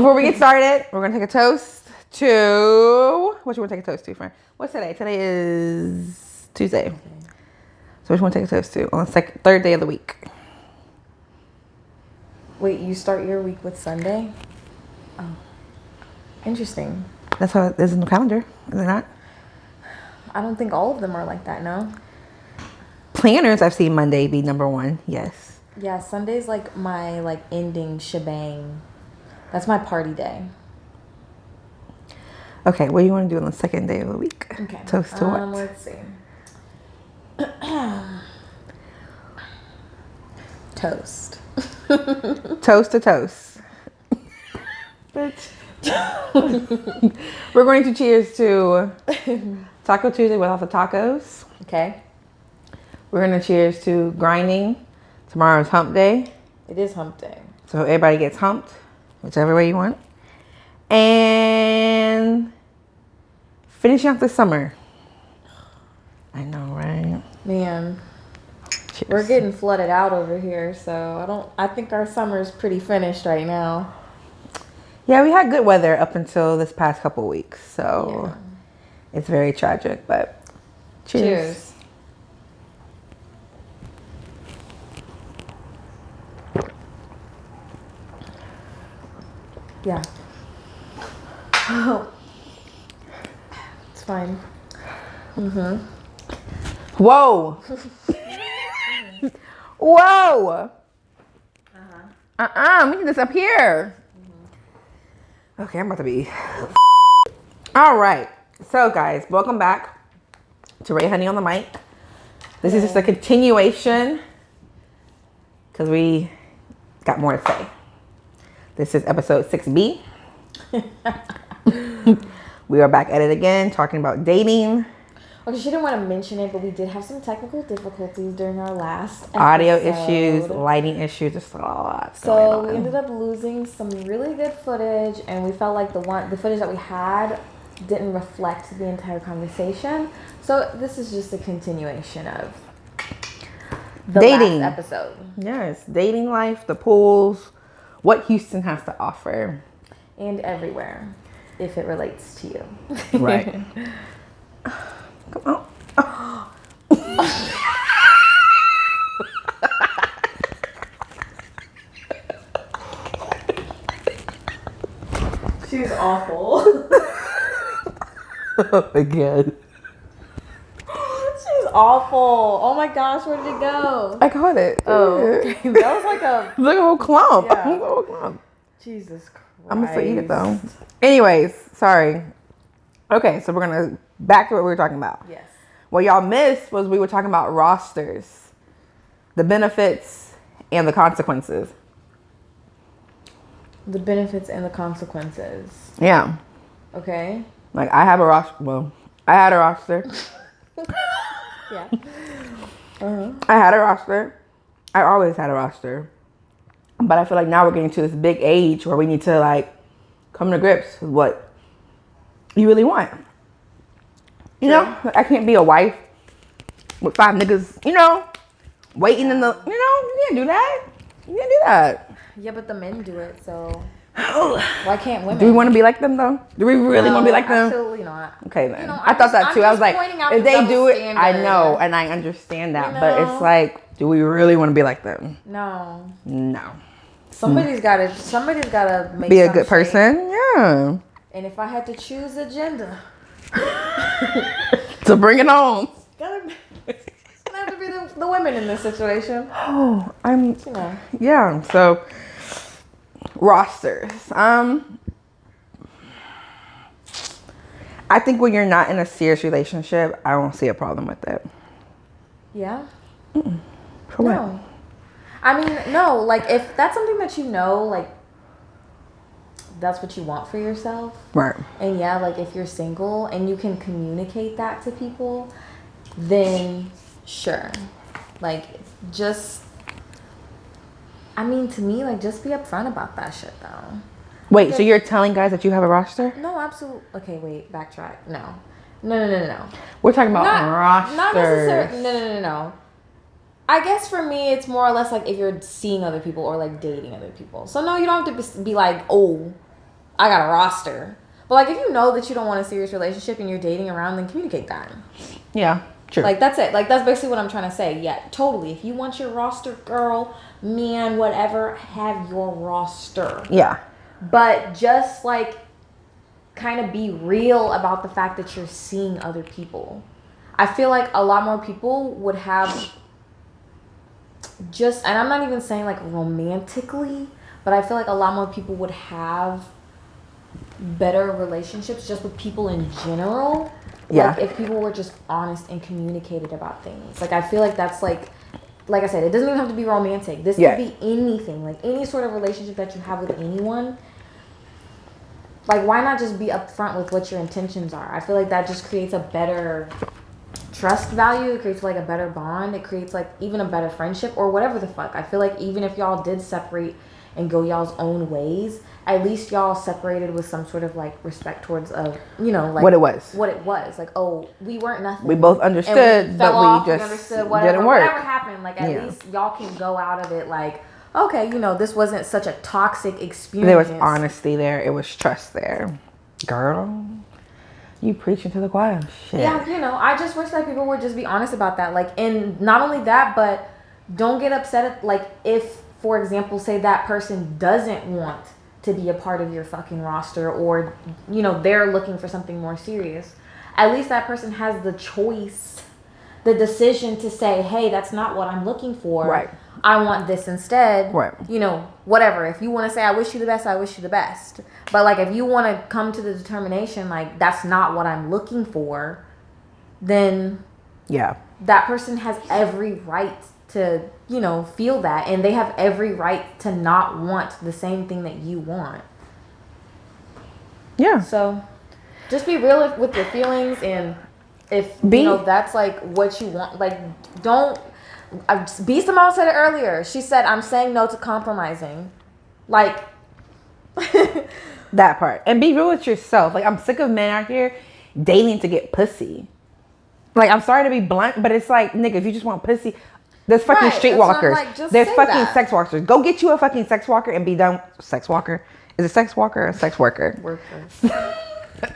Before we get started, we're going to take a toast to... What you want to take a toast to, friend? What's today? Today is Tuesday. Okay. So what you want to take a toast to on the third day of the week? Wait, you start your week with Sunday? Oh, interesting. That's how it is in the calendar, is it not? I don't think all of them are like that, no? Planners, I've seen Monday be number one, yes. Yeah, Sunday's like my ending shebang. That's my party day. Okay, what do you want to do on the second day of the week? Okay. Toast to what? Let's see. Toast. Toast to toast. We're going to cheers to Taco Tuesday without the tacos. Okay. We're going to cheers to grinding. Tomorrow's hump day. It is hump day. So everybody gets humped, whichever way you want. And finishing off the summer. I know, right? Man. Cheers. We're getting flooded out over here, so I think our summer is pretty finished right now. Yeah, we had good weather up until this past couple weeks, so It's very tragic, but cheers. Yeah. It's fine. Mm-hmm. Whoa. Whoa. We need this up here. Mm-hmm. Okay, I'm about to be. All right. So, guys, welcome back to RaeHunny on the mic. This is just a continuation because we got more to say. This is episode 6B. We are back at it again, talking about dating. Okay, she didn't want to mention it, but we did have some technical difficulties during our last episode. Audio issues, lighting issues, just a lot. So we ended up losing some really good footage, and we felt like the footage that we had didn't reflect the entire conversation. So this is just a continuation of the dating last episode. Yes, dating life, the pools, what Houston has to offer. And everywhere, if it relates to you. Right. Come on. Oh. She's awful. Oh my god. She's awful. Oh my gosh, where did it go? I caught it. Oh, okay. That was like a... Look a whole clump. Yeah. A whole clump. Jesus Christ. I'm gonna eat it though. Anyways, sorry. Okay, so we're gonna back to what we were talking about. Yes. What y'all missed was we were talking about rosters, the benefits and the consequences. The benefits and the consequences. Yeah. Okay. Like I have a roster. Well, I had a roster. Yeah. Uh-huh. I had a roster. I always had a roster. But I feel like now we're getting to this big age where we need to like come to grips with what you really want. You know, I can't be a wife with 5 niggas, you know, waiting in the, you know, you can't do that. You can't do that. Yeah, but the men do it, so why can't women? Do we want to be like them though? Do we really want to be like them? Absolutely not. Okay then. You know, I thought that too. I was like, if they do it, standard. I know, and I understand that, You know? but it's like, do we really want to be like them? No. No. Somebody's gotta make Be a some good person, shape. yeah. And if I had to choose a gender, to bring it on. it's gonna have to be the women in this situation. Oh, You know. yeah. So rosters. I think when you're not in a serious relationship, I don't see a problem with it. Yeah. For what? No. I mean, no. Like if that's something that you know, like that's what you want for yourself. Right. And yeah, like if you're single and you can communicate that to people, then sure. Like just, I mean, to me, like just be upfront about that shit though. Wait, so you're telling guys that you have a roster? No, absolutely. Okay, wait, backtrack. No. We're talking about rosters. Not necessarily. No. I guess for me, it's more or less like if you're seeing other people or like dating other people. So no, you don't have to be like, oh, I got a roster. But like, if you know that you don't want a serious relationship and you're dating around, then communicate that. Yeah, true. Like, that's it. Like, that's basically what I'm trying to say. Yeah, totally. If you want your roster, girl, man, whatever, have your roster. Yeah. But just like, kind of be real about the fact that you're seeing other people. I feel like a lot more people would have just, and I'm not even saying like romantically, but I feel like a lot more people would have better relationships just with people in general. Yeah. Like if people were just honest and communicated about things. Like I feel like that's like I said, it doesn't even have to be romantic. This could be anything, like any sort of relationship that you have with anyone. Like, why not just be upfront with what your intentions are? I feel like that just creates a better trust value. It creates like a better bond. It creates like even a better friendship or whatever the fuck. I feel like even if y'all did separate and go y'all's own ways, at least y'all separated with some sort of like respect towards like what it was. Like, oh, we weren't nothing. We both understood, but we just understood whatever, didn't work. Whatever happened, like at least y'all can go out of it like, okay, this wasn't such a toxic experience. There was honesty there. It was trust there. Girl, you preaching to the choir. Shit. Yeah, I just wish that people would just be honest about that. Like, and not only that, but don't get upset at, like, if, for example, say that person doesn't want to be a part of your fucking roster or, they're looking for something more serious. At least that person has the choice, the decision to say, hey, that's not what I'm looking for. Right. I want this instead. Right. Whatever. If you want to say, I wish you the best, I wish you the best. But, like, if you want to come to the determination, like, that's not what I'm looking for, then that person has every right to, feel that. And they have every right to not want the same thing that you want. Yeah. So, just be real with your feelings. And if, that's, like, what you want, like, don't... B. Simone said it earlier. She said, I'm saying no to compromising. Like... that part. And be real with yourself. Like, I'm sick of men out here dating to get pussy. Like, I'm sorry to be blunt, but it's like, nigga, if you just want pussy... There's fucking streetwalkers. Like, there's fucking sex walkers. Go get you a fucking sex walker and be done. Sex walker? Is it sex walker or a sex worker? Worker.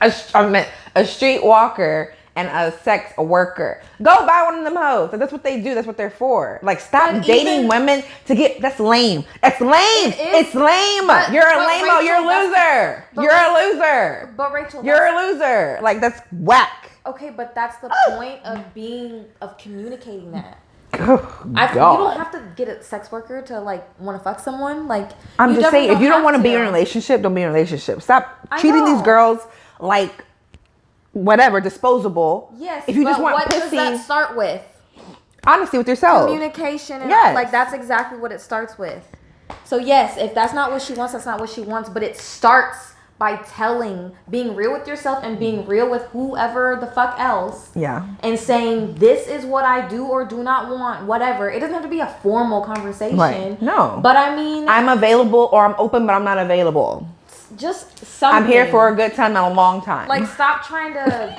I meant a street walker and a sex worker. Go buy one of them hoes. That's what they do. That's what they're for. Like, stop dating women to get... That's lame. That's lame. It's lame. You're a lame-o. You're a loser. You're a loser. But Rachel... You're a loser. Like, that's whack. Okay, but that's the point of communicating that. Oh, God. You don't have to get a sex worker to, like, want to fuck someone. Like, I'm just saying, if you don't want to be in a relationship, don't be in a relationship. Stop treating these girls like whatever, disposable. Yes. If you just want what pussy, does that start with? Honesty with yourself. Communication. And like, that's exactly what it starts with. So yes, if that's not what she wants, that's not what she wants. But it starts by being real with yourself and being real with whoever the fuck else. Yeah. And saying, this is what I do or do not want, whatever. It doesn't have to be a formal conversation. Right. No. But I mean... I'm available or I'm open, but I'm not available. Just something. I'm here for a good time, not a long time. Like, stop trying to,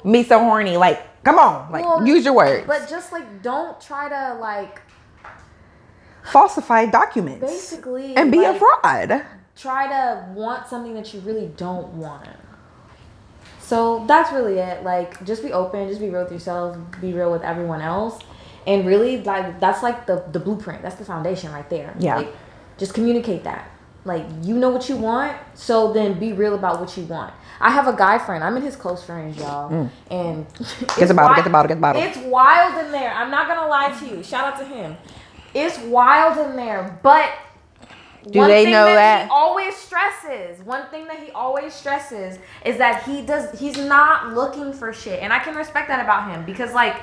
Me so horny. Like, come on. Like, use your words. But just, like, don't try to, like... falsify documents. Basically. And be a fraud. Try to want something that you really don't want. So that's really it. Like, just be open, just be real with yourself, be real with everyone else. And really, like, that's like the blueprint. That's the foundation right there. Yeah. Like, just communicate that. Like, you know what you want, so then be real about what you want. I have a guy friend. I'm in his close friends, y'all. And get the bottle. It's wild in there. I'm not going to lie to you. Shout out to him. It's wild in there, but... Do they know that? One thing that he always stresses is that he's not looking for shit. And I can respect that about him because, like,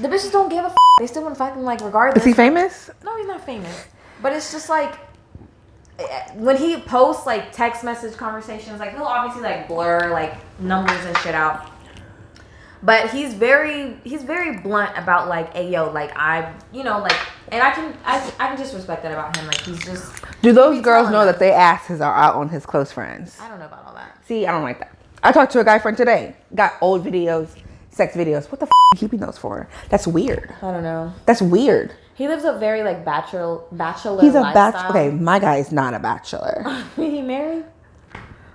the bitches don't give a f***. They still want to fuck him, like, regardless. Is he famous? No, he's not famous. But it's just, like, when he posts, like, text message conversations, like, he'll obviously, like, blur, like, numbers and shit out. But he's very blunt about, like, hey, yo, like, and I can just respect that about him. Like, he's just... Do those girls know that their asses are out on his close friends? I don't know about all that. See, I don't like that. I talked to a guy friend today. Got old videos, sex videos. What the f*** are you keeping those for? That's weird. I don't know. That's weird. He lives a very, like, bachelor He's a lifestyle. Okay, my guy is not a bachelor. He married?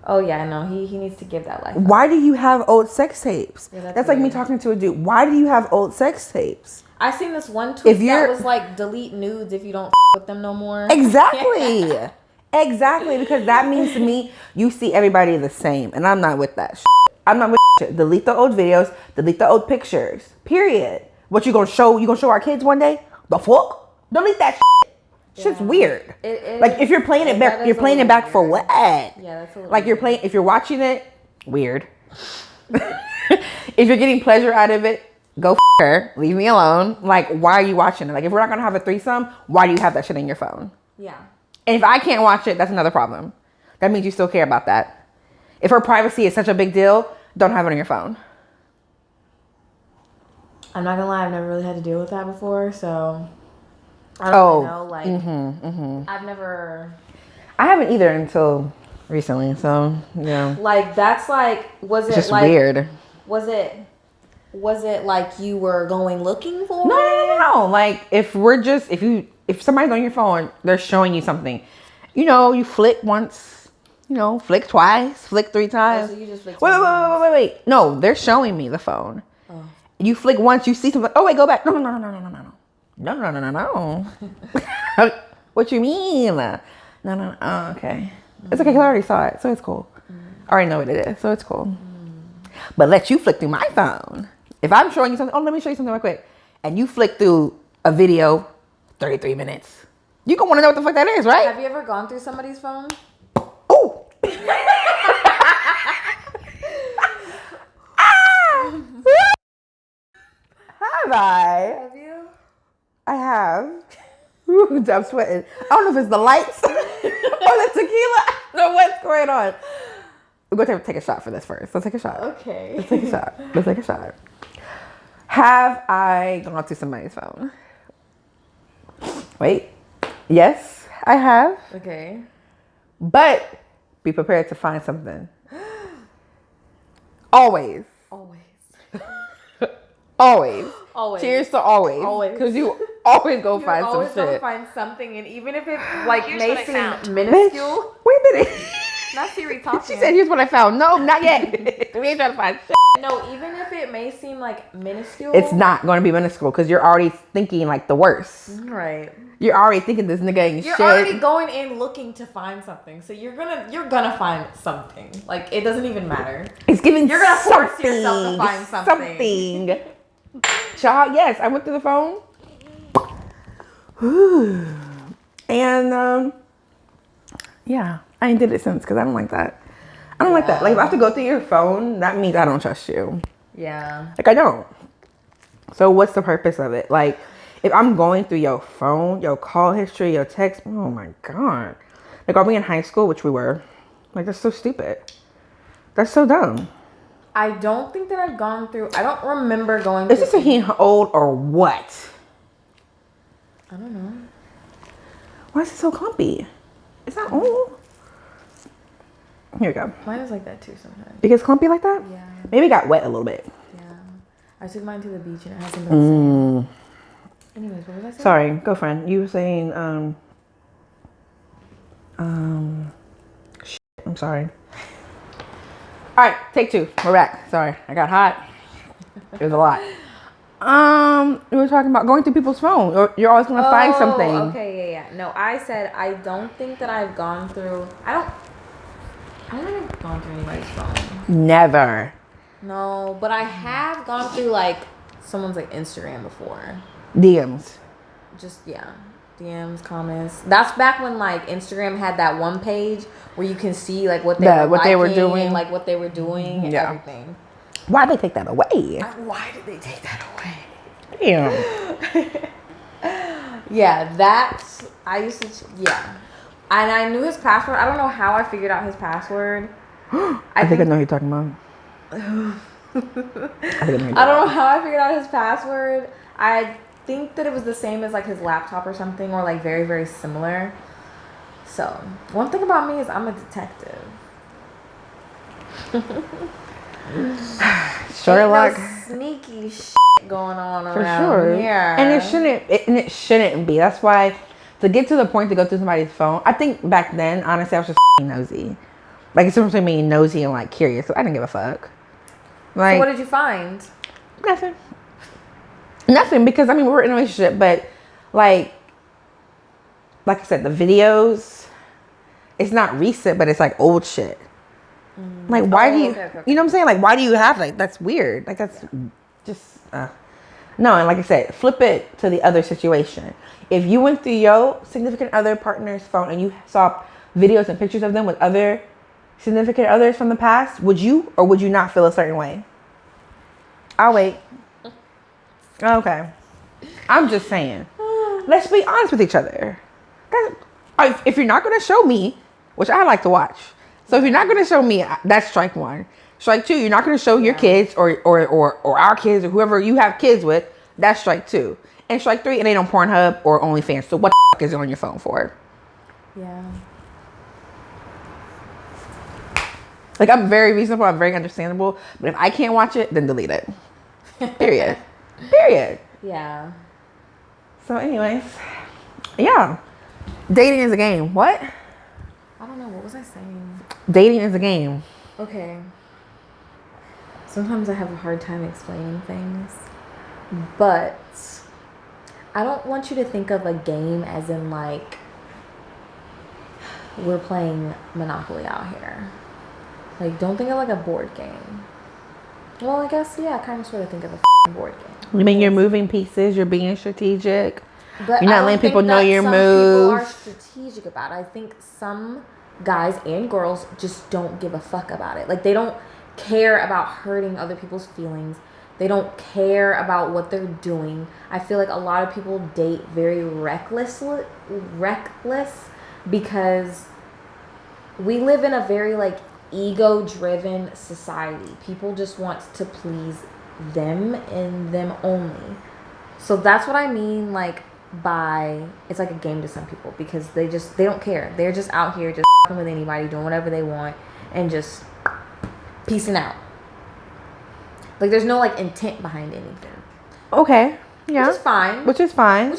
Oh yeah, no, he needs to give that life. Why do you have old sex tapes? Yeah, that's like me talking to a dude. Why do you have old sex tapes? I seen this one tweet that was like, delete nudes if you don't with them no more. Exactly. Exactly, because that means to me, you see everybody the same, and I'm not with that shit. I'm not with shit. Delete the old videos, delete the old pictures, period. What you gonna show? You gonna show our kids one day? The fuck? Delete that shit. Shit's weird. Like, if you're playing it back, you're playing it back for what? Yeah, that's a little like, you're playing, if you're watching it, weird. If you're getting pleasure out of it, go f her. Leave me alone. Like, why are you watching it? Like, if we're not gonna have a threesome, why do you have that shit in your phone? Yeah. And if I can't watch it, that's another problem. That means you still care about that. If her privacy is such a big deal, don't have it on your phone. I'm not gonna lie, I've never really had to deal with that before, so I don't really know. Like, I've never. I haven't either until recently, so yeah. Like, that's like, was it just like weird? Was it like you were going looking for it? No. Like, if somebody's on your phone, they're showing you something. You know, you flick once, flick twice, flick 3 times. Oh, so you just flick wait. No, they're showing me the phone. Oh. You flick once, you see something. Oh wait, go back. No. What you mean? No. Oh, okay. It's okay, 'cause I already saw it, so it's cool. I already know what it is, so it's cool. But let you flick through my phone. If I'm showing you something, let me show you something real quick. And you flick through a video, 33 minutes. You gonna wanna know what the fuck that is, right? Have you ever gone through somebody's phone? Oh! Have I? Have you? I have. Ooh, I'm sweating. I don't know if it's the lights or the tequila. I don't know what's going on. We're going to take a shot for this first. Let's take a shot. Okay. Let's take a shot. Have I gone through somebody's phone? Wait. Yes, I have. Okay. But be prepared to find something. Always. Always. Cheers to always. Always. Because you always go find some shit. Always go find something, and even if it may seem minuscule. Wait a minute. Not Siri talking. She said, "Here's what I found." No, not yet. We ain't trying to find shit. No, even if it may seem like minuscule, it's not going to be minuscule because you're already thinking like the worst. Right. You're already thinking this nigga ain't shit. You're already going in looking to find something, so you're gonna find something. Like, it doesn't even matter. It's giving. You're gonna force yourself to find something. Child, yes, I went through the phone. And yeah, I ain't did it since because I don't like that. I don't like that. Like, if I have to go through your phone, that means I don't trust you. Yeah. Like, I don't. So what's the purpose of it? Like, if I'm going through your phone, your call history, your text, oh my God. Like, are we in high school? Which we were. Like, that's so stupid. That's so dumb. I don't think that I've gone through, I don't remember going through. Is this a he old or what? I don't know. Why is it so clumpy? Is that old? Here we go. Mine is like that too sometimes. It gets clumpy like that? Yeah. Maybe it got wet a little bit. Yeah. I took mine to the beach and it hasn't been the same. Anyways, what was I saying? Sorry, girlfriend. You were saying, I'm sorry. All right, take 2. We're back. Sorry, I got hot. It was a lot. We were talking about going through people's phone. Or you're always gonna find something. Okay, yeah. No, I said I don't think that I've gone through. I don't think I've gone through anybody's phone. Never. No, but I have gone through like someone's like Instagram before. DMs. Just DMs, comments. That's back when like Instagram had that one page where you can see like what they were doing, and, like what they were doing, and everything. Why'd they take that away? Why did they take that away? Damn. I used to, and I knew his password. I don't know how I figured out his password. I think I know who you're talking about. I don't know how I figured out his password. I think that it was the same as like his laptop or something, or like very, very similar. So one thing about me is I'm a detective. Sherlock. No sneaky shit going on for around sure. here. And it shouldn't be. That's why, to get to the point to go through somebody's phone, I think back then, honestly, I was just nosy. Like, it's different between being nosy and, like, curious. I didn't give a fuck. Like, so what did you find? Nothing, because, I mean, we're in a relationship, but, like I said, the videos, it's not recent, but it's, like, old shit. Like, why do you, okay. you know what I'm saying? Like, why do you have, like, that's weird. Like, that's just, no, and like I said, flip it to the other situation. If you went through your significant other partner's phone and you saw videos and pictures of them with other significant others from the past, would you or would you not feel a certain way? I'll wait. Okay. I'm just saying. Let's be honest with each other. If you're not going to show me, which I like to watch. So if you're not going to show me, that's strike one. Strike two, you're not going to show your kids or our kids or whoever you have kids with. That's strike two. And strike three, it ain't on Pornhub or OnlyFans. So what the fuck is it on your phone for? Yeah. Like, I'm very reasonable. I'm very understandable. But if I can't watch it, then delete it. Period. Period. Yeah. So anyways, yeah. Dating is a game. What? I don't know. What was I saying? Dating is a game. Okay. Sometimes I have a hard time explaining things. But I don't want you to think of a game as in, like, we're playing Monopoly out here. Like, don't think of, like, a board game. Well, I guess, yeah, I kind of sort of think of a board game. You mean you're moving pieces, you're being strategic. But you're not letting people know your moves. Some people are strategic about it. I think some guys and girls just don't give a fuck about it. Like, they don't care about hurting other people's feelings. They don't care about what they're doing. I feel like a lot of people date very reckless because we live in a very, like, ego-driven society. People just want to please them and them only. So that's what I mean, like, by it's like a game to some people, because they don't care. They're just out here just fucking with anybody, doing whatever they want, and just peacing out. Like, there's no, like, intent behind anything. Okay. Yeah. Which is fine. Which is fine,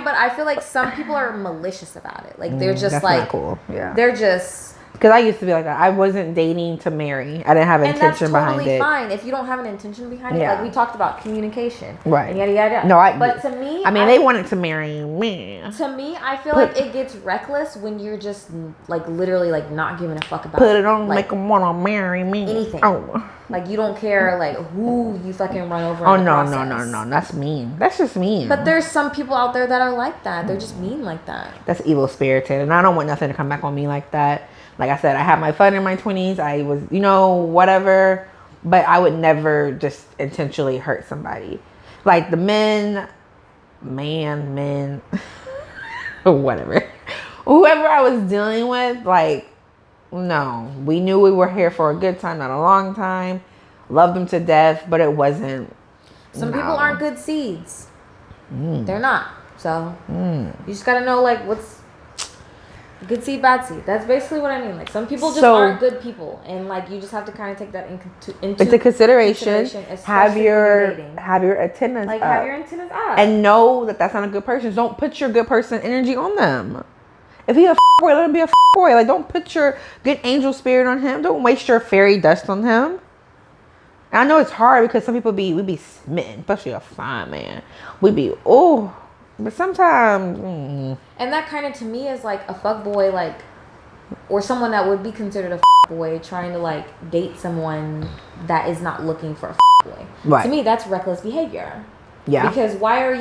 but I feel like some people are malicious about it. Like, they're just that's like, not cool. Yeah. They're just. Because I used to be like that. I wasn't dating to marry. I didn't have intention behind it. And that's totally fine if you don't have an intention behind it. Like, we talked about communication. Right. And yada, yada, yada. No, but to me... I mean, they wanted to marry me. To me, I feel like it gets reckless when you're just, like, literally, like, not giving a fuck about Put it on, like, make them want to marry me. Anything. Oh. Like, you don't care, like, who you fucking run over Oh, in the no. process. That's mean. That's just mean. But there's some people out there that are like that. They're just mean like that. That's evil-spirited. And I don't want nothing to come back on me like that. Like I said, I had my fun in my 20s. I was, whatever. But I would never just intentionally hurt somebody. Like the men, whatever. Whoever I was dealing with, like, no. We knew we were here for a good time, not a long time. Loved them to death, but it wasn't. Some people aren't good seeds. They're not. So, you just gotta know, like, what's good seed, bad seed. That's basically what I mean. Like, some people just aren't good people, and, like, you just have to kind of take that into consideration. Have your antennas like, up. have your antennas up, and know that that's not a good person. Don't put your good person energy on them. If he a boy, let him be a boy. Like, don't put your good angel spirit on him. Don't waste your fairy dust on him. And I know it's hard because some people we be smitten, especially a fine man. We be but sometimes. And that kind of, to me, is like a fuck boy, like, or someone that would be considered a boy trying to, like, date someone that is not looking for a boy. Right. To me, that's reckless behavior. Yeah. Because why are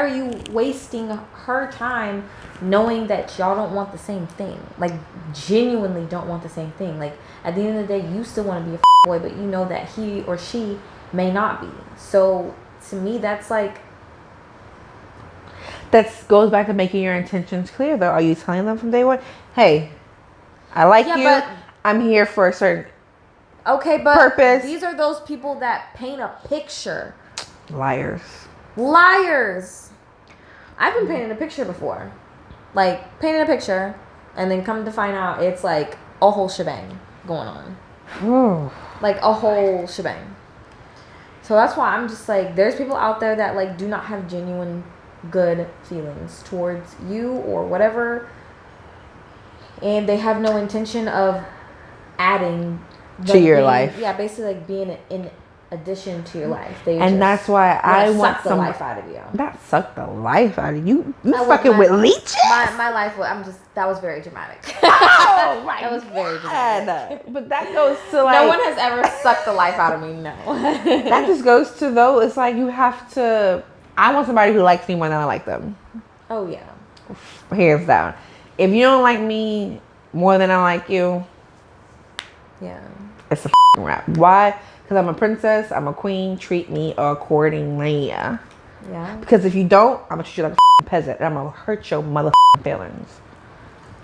you wasting her time knowing that y'all don't want the same thing? Like, genuinely don't want the same thing. Like, at the end of the day, you still want to be a boy, but you know that he or she may not be. So to me, that's like. That goes back to making your intentions clear, though. Are you telling them from day one, hey, I like you, but I'm here for a certain purpose. These are those people that paint a picture. Liars. I've been painting a picture before. Like, painting a picture, and then come to find out it's like a whole shebang going on. Like, a whole shebang. So that's why I'm just like, there's people out there that, like, do not have genuine good feelings towards you or whatever, and they have no intention of adding to your life. Yeah, basically like being in addition to your life. And that's why I want suck the life out of you. That sucked the life out of you. You fucking with leeches. My life. That was very dramatic. Oh my That was very dramatic. But that goes to like. No one has ever sucked the life out of me. No. That just goes to though. It's like you have to. I want somebody who likes me more than I like them. Oh yeah. Hands down. If you don't like me more than I like you, yeah, it's a wrap. Why? Because I'm a princess, I'm a queen, treat me accordingly. Yeah. Because if you don't, I'm going to treat you like a peasant. And I'm going to hurt your motherfucking feelings.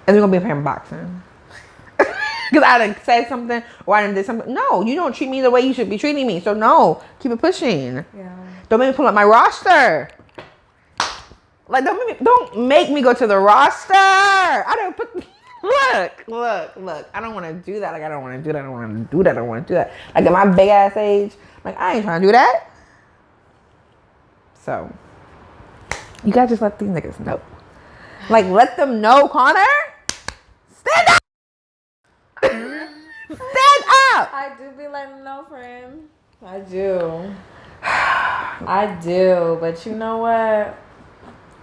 And we're going to be playing boxing. Because I done said something or I done did something. No, you don't treat me the way you should be treating me. So no, keep it pushing. Yeah. Don't make me pull up my roster. Like, don't make me go to the roster. I don't put... Look. I don't want to do that. Like, I don't want to do that. I don't want to do that. I don't want to do that. Like, at my big ass age, like, I ain't trying to do that. So, you gotta just let these niggas know. Like, let them know, Connor. Stand up. Stand up. I do be letting them know, friend. I do. I do. But you know what?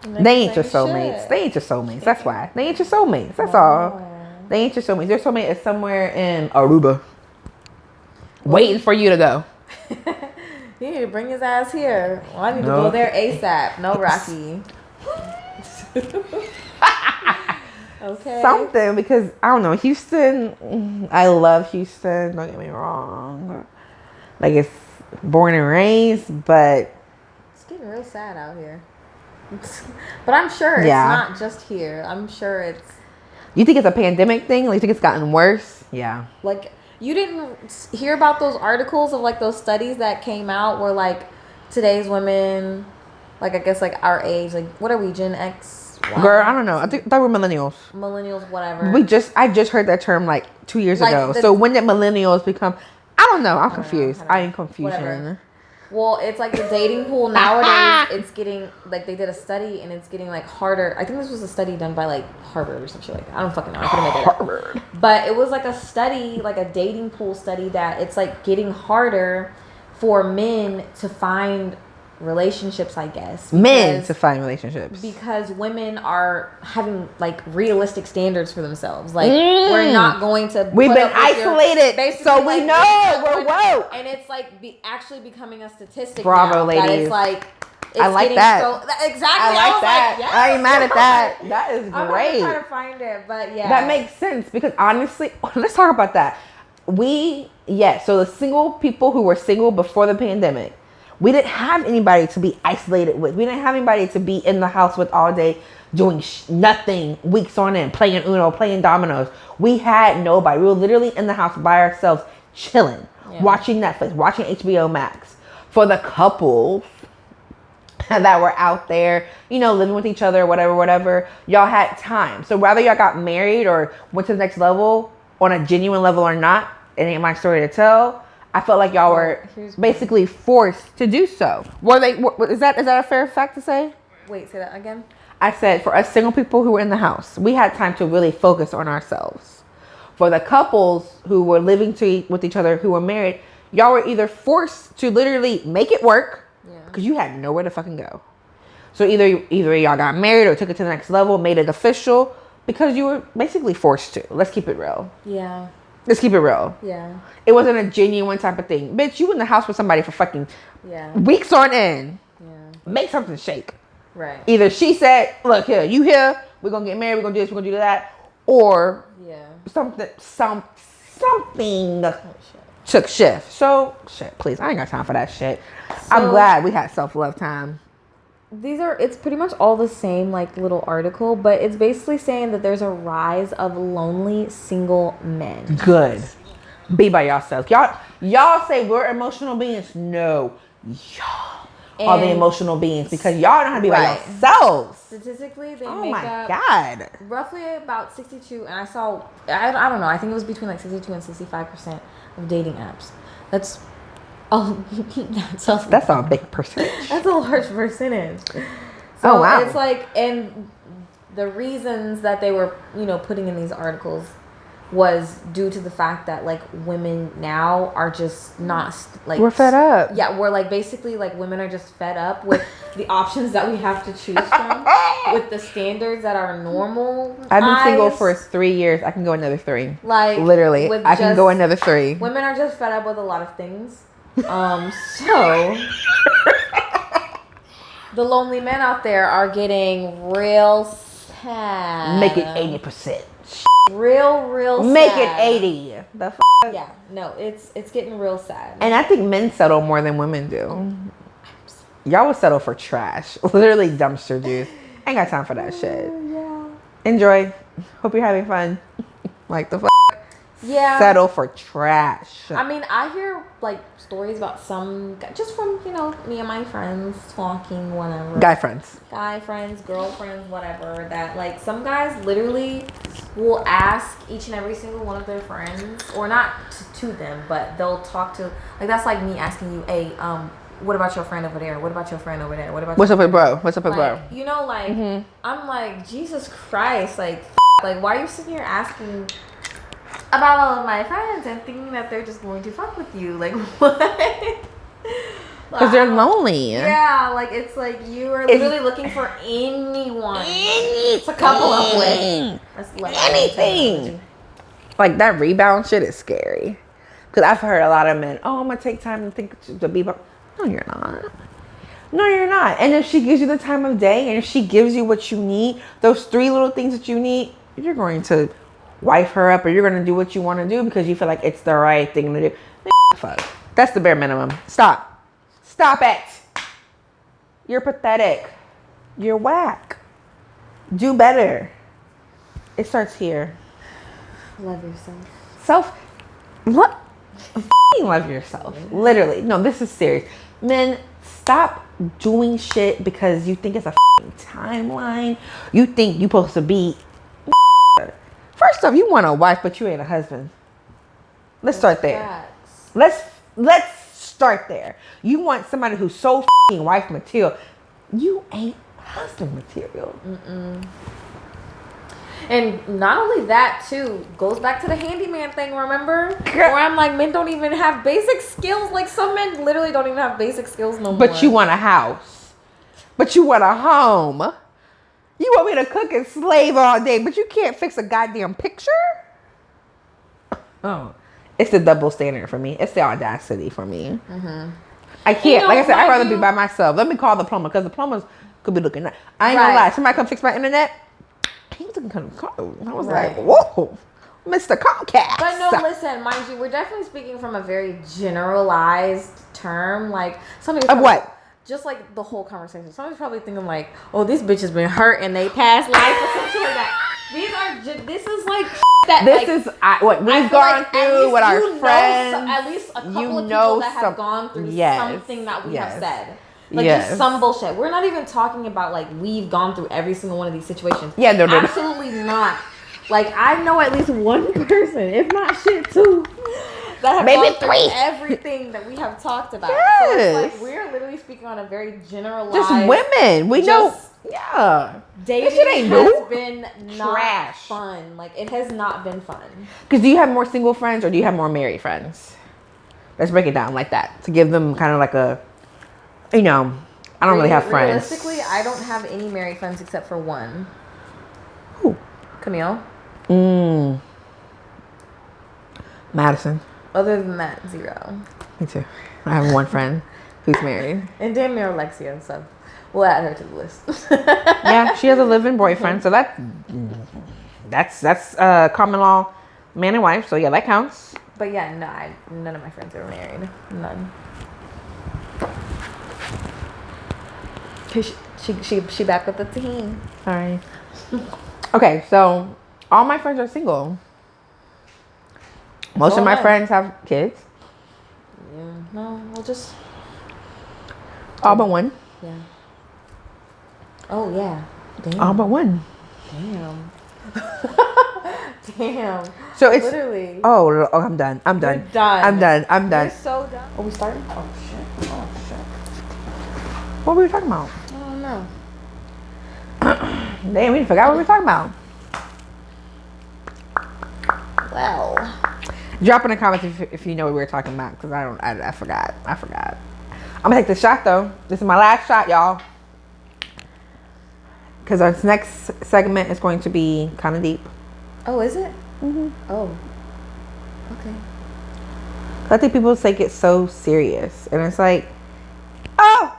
They ain't your soulmates. Shit. They ain't your soulmates. That's why. They ain't your soulmates. That's all. They ain't your soulmates. Your soulmate is somewhere in Aruba. Waiting for you to go. He need to bring his ass here. Well, I need to go there ASAP. No, Rocky. Okay. Something, because I don't know. Houston, I love Houston. Don't get me wrong. Like, it's born and raised, but it's getting real sad out here. But I'm sure it's not just here. I'm sure it's... You think it's a pandemic thing? Like, you think it's gotten worse? Yeah. Like, you didn't hear about those articles of, like, those studies that came out where, like, today's women, like, I guess, like, our age, like, what are we, Gen X? Y? Girl, I don't know. I thought we were millennials. Millennials, whatever. I just heard that term, like, 2 years ago. So when did millennials become... I don't know. I'm confused. I am confusion. Whatever. Well, it's like the dating pool nowadays. It's getting like they did a study and it's getting like harder. I think this was a study done by like Harvard or some shit like that. I don't fucking know. I couldn't make it up. Harvard. But it was like a study, like a dating pool study that it's like getting harder for men to find relationships, I guess. Men to find relationships. Because women are having like realistic standards for themselves. Like we're not going to... We've been isolated, so we like, know we're woke. And it's like actually becoming a statistic. Bravo, now, ladies. That it's like... I like that. Exactly. I like that. Yes. I ain't mad at that. That is great. I'm trying to find it, but yeah. That makes sense because honestly, let's talk about that. So the single people who were single before the pandemic, we didn't have anybody to be isolated with. We didn't have anybody to be in the house with all day doing nothing, weeks on end, playing Uno, playing dominoes. We had nobody. We were literally in the house by ourselves, chilling, watching Netflix, watching HBO Max. For the couples that were out there, living with each other, whatever, y'all had time. So whether y'all got married or went to the next level on a genuine level or not, it ain't my story to tell. I felt like y'all were basically forced to do so. Is that a fair fact to say? Wait, say that again. I said for us single people who were in the house, we had time to really focus on ourselves. For the couples who were living with each other, who were married, y'all were either forced to literally make it work because you had nowhere to fucking go. So either y'all got married or took it to the next level, made it official because you were basically forced to. Let's keep it real. Yeah. Let's keep it real. Yeah. It wasn't a genuine type of thing. Bitch, you in the house with somebody for fucking weeks on end. Yeah. Make something shake. Right. Either she said, look here, you here, we're going to get married, we're going to do this, we're going to do that. Or something took shift. So, shit, please, I ain't got time for that shit. So, I'm glad we had self-love time. It's pretty much all the same like little article, but it's basically saying that there's a rise of lonely single men. Good. Be by yourselves. Y'all say we're emotional beings. No. Y'all are the emotional beings because y'all know how to be by yourselves. Statistically, they make up God. roughly about 62, and I don't know, I think it was between like 62 and 65% of dating apps. That's that's a big percentage. That's a large percentage. So wow. It's like, and the reasons that they were, putting in these articles was due to the fact that like women now are just not like we're fed up. Yeah, we're like basically like women are just fed up with the options that we have to choose from, with the standards that are normal. I've been single for 3 years. I can go another 3. Like literally, I can go another 3. Women are just fed up with a lot of things. So the lonely men out there are getting real sad. Make it 80%. Real Make sad. it 80. The f***? Yeah, no, it's getting real sad. And I think men settle more than women do. Y'all will settle for trash. Literally dumpster juice. Ain't got time for that shit. Yeah. Enjoy. Hope you're having fun. Like the f***. Yeah. Settle for trash. I mean, I hear like stories about some just from, you know, me and my friends talking, whatever. Guy friends, girlfriends, whatever. That like some guys literally will ask each and every single one of their friends, or not to them, but they'll talk to, like, that's like me asking you, hey, what about your friend over there? What about your friend over there? What about what's up with bro? What's up with bro? You know, like, I'm like, Jesus Christ, like why are you sitting here asking about all of my friends and thinking that they're just going to fuck with you? Like, what? Because they're lonely. Yeah, like, it's like you are literally looking for anyone. It's a couple up with. Anything. Like, that rebound shit is scary. Because I've heard a lot of men, oh, I'm going to take time to think to be. No, you're not. No, you're not. And if she gives you the time of day, and if she gives you what you need, those 3 little things that you need, you're going to wife her up, or you're going to do what you want to do because you feel like it's the right thing to do. Fuck. That's the bare minimum. Stop it. You're pathetic. You're whack. Do better. It starts here. Love yourself. Love yourself. Literally. No, this is serious. Men, stop doing shit because you think it's a timeline. You think you're supposed to be. First off, you want a wife, but you ain't a husband. Let's start there. Let's start there. You want somebody who's so wife material. You ain't husband material. And not only that, too, goes back to the handyman thing, remember? Where I'm like, men don't even have basic skills. Like, some men literally don't even have basic skills no more. But you want a house. But you want a home. You want me to cook and slave all day, but you can't fix a goddamn picture? Oh. It's the double standard for me. It's the audacity for me. I can't. You know, like I said, I'd rather be by myself. Let me call the plumber, because the plumbers could be looking. I ain't gonna lie. Somebody come fix my internet. He was looking kind of cold. I was like, whoa, Mr. Comcast. But no, listen, mind you, we're definitely speaking from a very generalized term. Like, somebody of what? Just like the whole conversation. Somebody's probably thinking like, oh, this bitch has been hurt in their past life or something like that. This is like that. This is what we've gone through with our friends. At least a couple of people that have gone through something that we have said. Like, just some bullshit. We're not even talking about like we've gone through every single one of these situations. Yeah, no. Absolutely not. Like, I know at least one person, if not shit, 2. That have gone through everything that we have talked about. Yes. So it's like we're literally speaking on a very generalized. Just women. We know. Yeah. Dating has been not fun. Like, it has not been fun. Because do you have more single friends or do you have more married friends? Let's break it down like that to give them kind of like a, you know, I don't really have friends. Realistically, I don't have any married friends except for one. Who? Camille. Madison. Other than that, 0. Me too. I have one friend who's married. And damn near Alexia, so we'll add her to the list. Yeah, she has a live-in boyfriend, so that's common law, man and wife. So yeah, that counts. But yeah, no, none of my friends are married. None. She back with the team. Sorry. Okay, so all my friends are single. Most of my friends have kids. Yeah. No, we'll just. All but one. Yeah. Oh yeah. Damn. All but one. Damn. Damn. So it's literally. Oh, I'm done. I'm done. You're done. I'm done. I'm done. You're so done. Are we starting? Oh shit. What were we talking about? I don't know. Damn, we forgot what we were talking about. What? Drop in the comments if you know what we were talking about, because I forgot. I'm gonna take the shot though. This is my last shot, y'all. Because our next segment is going to be kind of deep. Oh, is it? Mm-hmm. Oh. Okay. I think people take it so serious, and it's like, oh.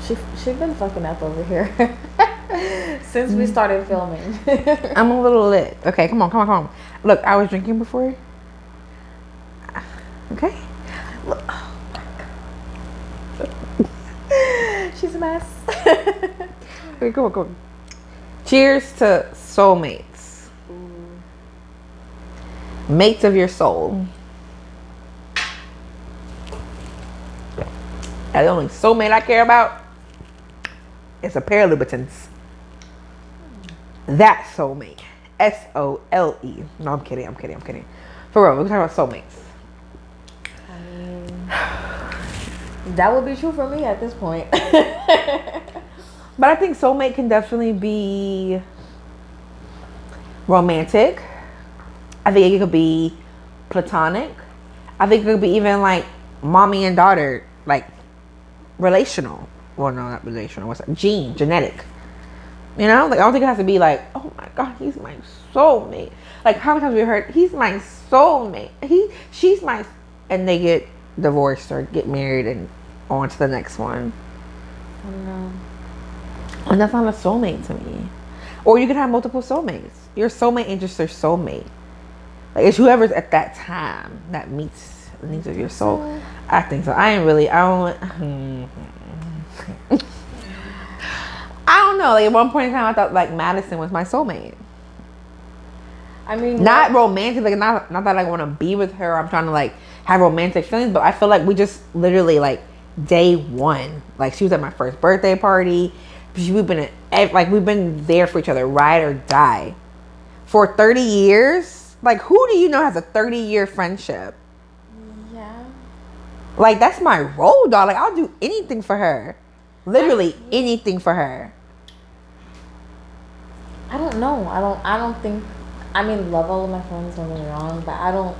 She's been fucking up over here since we started filming. I'm a little lit. Okay, come on. Look, I was drinking before. Okay. Look. Oh my God. She's a mess. Okay, go on. Cheers to soulmates. Mates of your soul. And the only soulmate I care about is a pair of Louboutins. That soulmate. SOLE. No, I'm kidding. For real, we're talking about soulmates. I mean, that would be true for me at this point. But I think soulmate can definitely be romantic. I think it could be platonic. I think it could be even like mommy and daughter, like relational. Well, no, not relational. What's that? Genetic. You know, like I don't think it has to be like, oh my God, he's my soulmate. Like how many times we heard, he's my soulmate. She's my, and they get divorced or get married and on to the next one. I don't know. And that's not a soulmate to me. Or you can have multiple soulmates. Your soulmate ain't just your soulmate. Like it's whoever's at that time that meets the needs of your soul. I think so. I don't know. Like at one point in time, I thought like Madison was my soulmate. I mean, not romantic. Like not that I want to be with her. I'm trying to like have romantic feelings, but I feel like we just literally like day one. Like she was at my first birthday party. We've been there for each other, ride or die, for 30 years. Like who do you know has a 30-year friendship? Yeah. Like that's my role, dog. Like I'll do anything for her. Literally anything for her. I don't know. I don't think. I mean, love all of my friends. Don't get me wrong, but I don't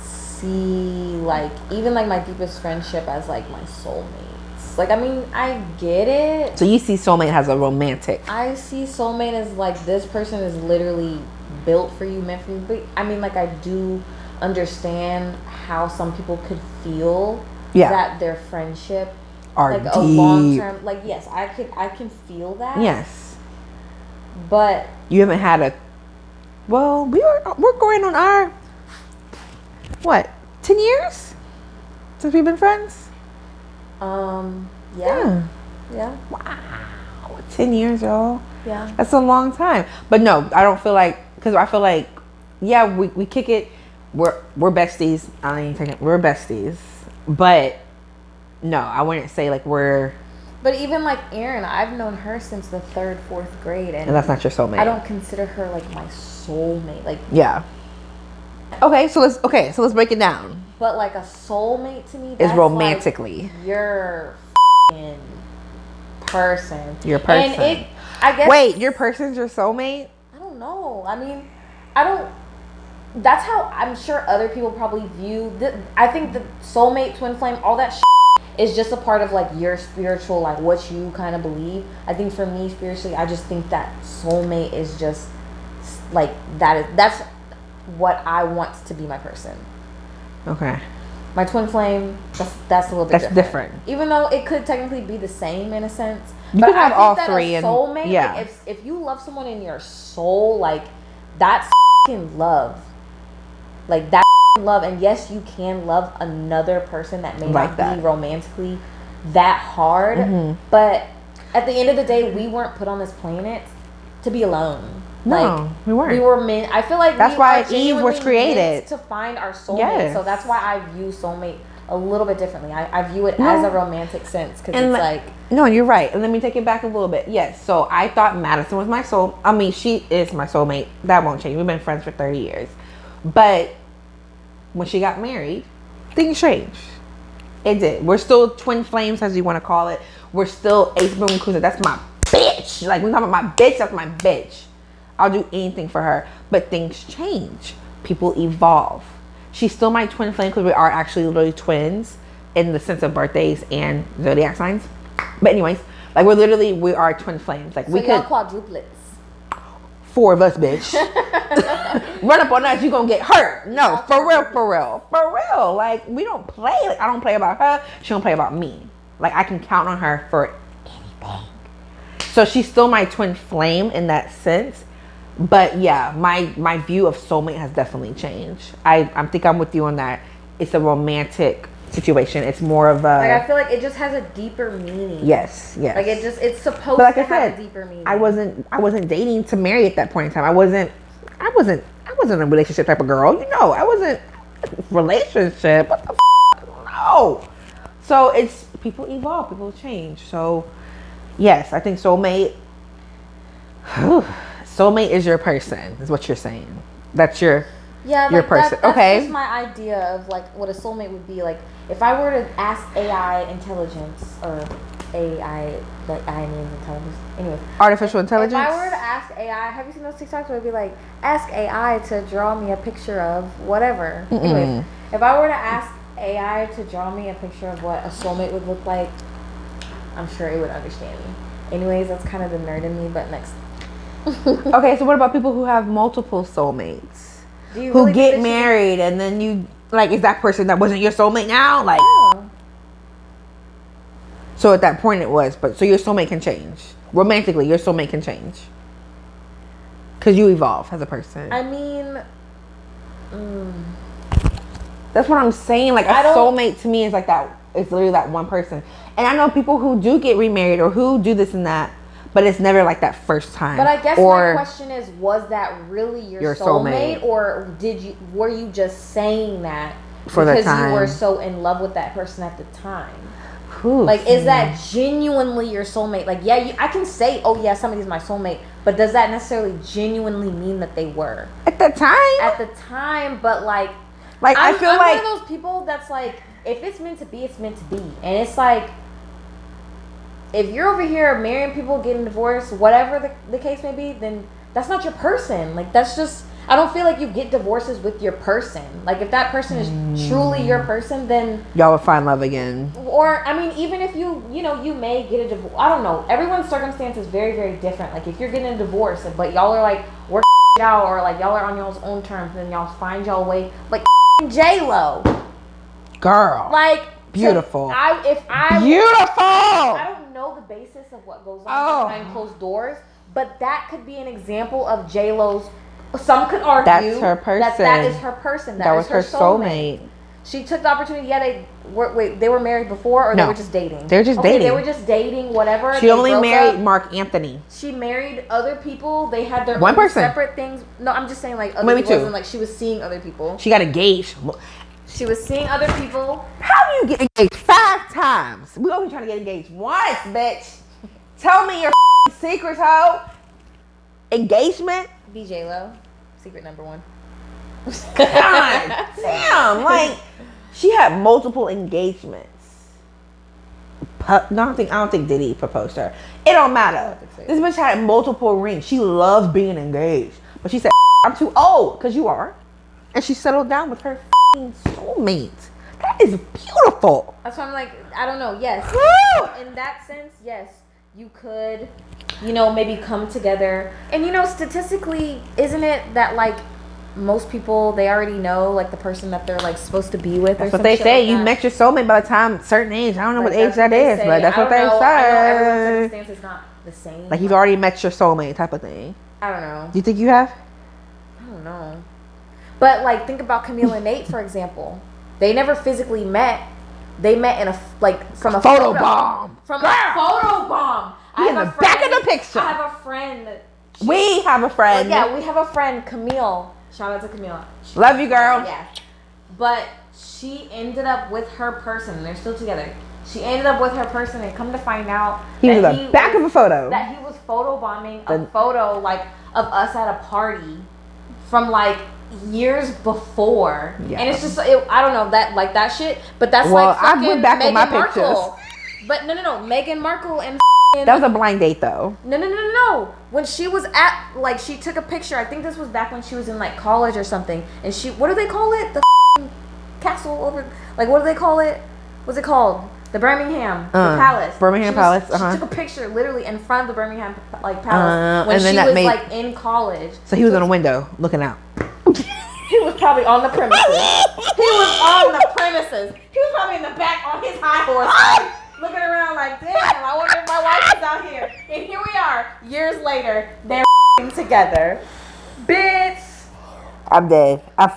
see like even like my deepest friendship as like my soulmates. Like I mean, I get it. So you see soulmate has a romantic. I see soulmate as like this person is literally built for you, meant for you. But I mean, like I do understand how some people could feel that their friendship are like deep. A long term. Like yes, I can feel that. Yes. But you haven't had a. Well, we're going on our 10 years since we've been friends. Yeah. Wow, 10 years, y'all. Yeah, that's a long time. But no, I don't feel like, because I feel like, yeah, we kick it. We're besties. We're besties. But no, I wouldn't say like we're. But even like Erin, I've known her since the 3rd, 4th grade, and that's not your soulmate. I don't consider her like my soulmate. Like yeah. Okay, so let's break it down. But like a soulmate to me is romantically like your person. Your person. And I guess. Wait, your person's your soulmate? I don't know. I mean, I don't. That's how I'm sure other people probably view. I think the soulmate, twin flame, all that is just a part of like your spiritual, like what you kind of believe. I think for me spiritually, I just think that soulmate is just like that's what I want to be my person. Okay. My twin flame, that's a little bit different. Even though it could technically be the same in a sense. You but could have I think all that three. A soulmate, and yeah. Like if you love someone in your soul, like that's love. Like that love. And yes, you can love another person that may not be romantically that hard. Mm-hmm. But at the end of the day, we weren't put on this planet to be alone. No, like, we weren't. We were meant. I feel like that's why Eve was created to find our soulmate. Yes. So that's why I view soulmate a little bit differently. I view it as a romantic sense because it's like. No, you're right. And let me take it back a little bit. Yes. So I thought Madison was my soul. I mean, she is my soulmate. That won't change. We've been friends for 30 years. But when she got married, things changed. It did. We're still twin flames, as you want to call it. We're still ace boom cruiser. That's my bitch. Like, when we talk about my bitch, that's my bitch. I'll do anything for her. But things change. People evolve. She's still my twin flame because we are actually literally twins in the sense of birthdays and zodiac signs. But anyways, like we are twin flames. Like, so we could quadruplets. 4 of us, bitch. Run up on us, you gonna get hurt. No, for real. Like, we don't play. Like, I don't play about her. She don't play about me. Like, I can count on her for anything. So she's still my twin flame in that sense. But yeah, my view of soulmate has definitely changed. I think I'm with you on that. It's a romantic situation. It's more of a, like, I feel like it just has a deeper meaning. Yes. Like, it's supposed to have a deeper meaning. I wasn't dating to marry at that point in time. I wasn't a relationship type of girl. You know, I wasn't relationship. What the no. So it's, people evolve, people change. So yes, I think soulmate is your person, is what you're saying. That's your person. That's okay. just my idea of like what a soulmate would be. Like, if I were to ask AI intelligence, or AI, like I mean intelligence. Anyways, artificial intelligence. If I were to ask AI, have you seen those TikToks where it'd be like, ask AI to draw me a picture of whatever. Mm-mm. Anyways, if I were to ask AI to draw me a picture of what a soulmate would look like, I'm sure it would understand me. Anyways, that's kind of the nerd in me, but next. Okay, so what about people who have multiple soulmates? Who really get married and then you, like, is that person that wasn't your soulmate now? Like, yeah. So at that point it was, but so your soulmate can change. Romantically, your soulmate can change. Because you evolve as a person. I mean, that's what I'm saying. Like, a soulmate to me is like that. It's literally that one person. And I know people who do get remarried or who do this and that, but it's never like that first time. But I guess my question is, was that really your soulmate, or were you just saying that for the time, because you were so in love with that person at the time? Like, is that genuinely your soulmate? Like, yeah, I can say, oh yeah, somebody's my soulmate, but does that necessarily genuinely mean that they were at the time? At the time, but like I feel I'm like one of those people that's like, if it's meant to be, it's meant to be, and it's like, if you're over here marrying people, getting divorced, whatever the case may be, then that's not your person. Like, that's just, I don't feel like you get divorces with your person. Like, if that person is truly your person, then y'all will find love again. Or, I mean, even if you may get a divorce. I don't know. Everyone's circumstance is very, very different. Like, if you're getting a divorce, but y'all are like, working out, or like y'all are on y'all's own terms, then y'all find y'all way, like J-Lo. Girl. Like, beautiful. Beautiful. I don't know the basis of what goes on behind closed doors, but that could be an example of J-Lo's. Some could argue that's her person. That is her person. That was her soulmate. She took the opportunity. Yeah, they were married before, or they were just dating? They were just dating. They were just dating, whatever. She only married Mark Anthony. She married other people. They had their own separate things. No, I'm just saying, like, other people. Like, she was seeing other people. She got engaged. She was seeing other people. How do you get engaged 5 times? We only trying to get engaged once, bitch. Tell me your secrets, hoe. Engagement? Be J-Lo. Secret number 1. God damn. Like, she had multiple engagements. I don't think Diddy proposed to her. It don't matter. This bitch had multiple rings. She loved being engaged. But she said, I'm too old. Because you are. And she settled down with her soulmate. That is beautiful. That's why I'm like, I don't know. Yes. In that sense, yes. You could, maybe come together. And, statistically, isn't it that, like, most people, they already know, like, the person that they're, like, supposed to be with? That's what they say. You met your soulmate by the time certain age. I don't know what age that is, but that's what they say. I know everyone's circumstance is not the same. Like, you've already met your soulmate type of thing. I don't know. Do you think you have? I don't know. But, like, think about Camille and Nate, for example. They never physically met. They met in from a photo bomb. From a photo bomb. In the back of the picture. I have a friend. We have a friend. Well, yeah, we have a friend, Camille. Shout out to Camille. Love you, girl. Yeah. But she ended up with her person. They're still together. She ended up with her person, and come to find out he was in the back of a photo. That he was photo bombing a photo, like, of us at a party from, like, years before. Yeah. And it's just, I don't know, that shit, but that's like fucking I went back Meghan with my Markle. Pictures. But no, Meghan Markle and That was a blind date though. No. When she was at, like, she took a picture. I think this was back when she was in, like, college or something. And she, what do they call it? The castle over, like, what do they call it? What's it called? The Birmingham, the palace. Birmingham Palace. She took a picture literally in front of the Birmingham, like, palace when and then she that was made, like in college. So he was on a window looking out. He was probably on the premises. He was on the premises. He was probably in the back on his high horse, like, looking around like, damn, I wonder if my wife is out here. And here we are, years later, they're together. Bitch. I'm dead. I'm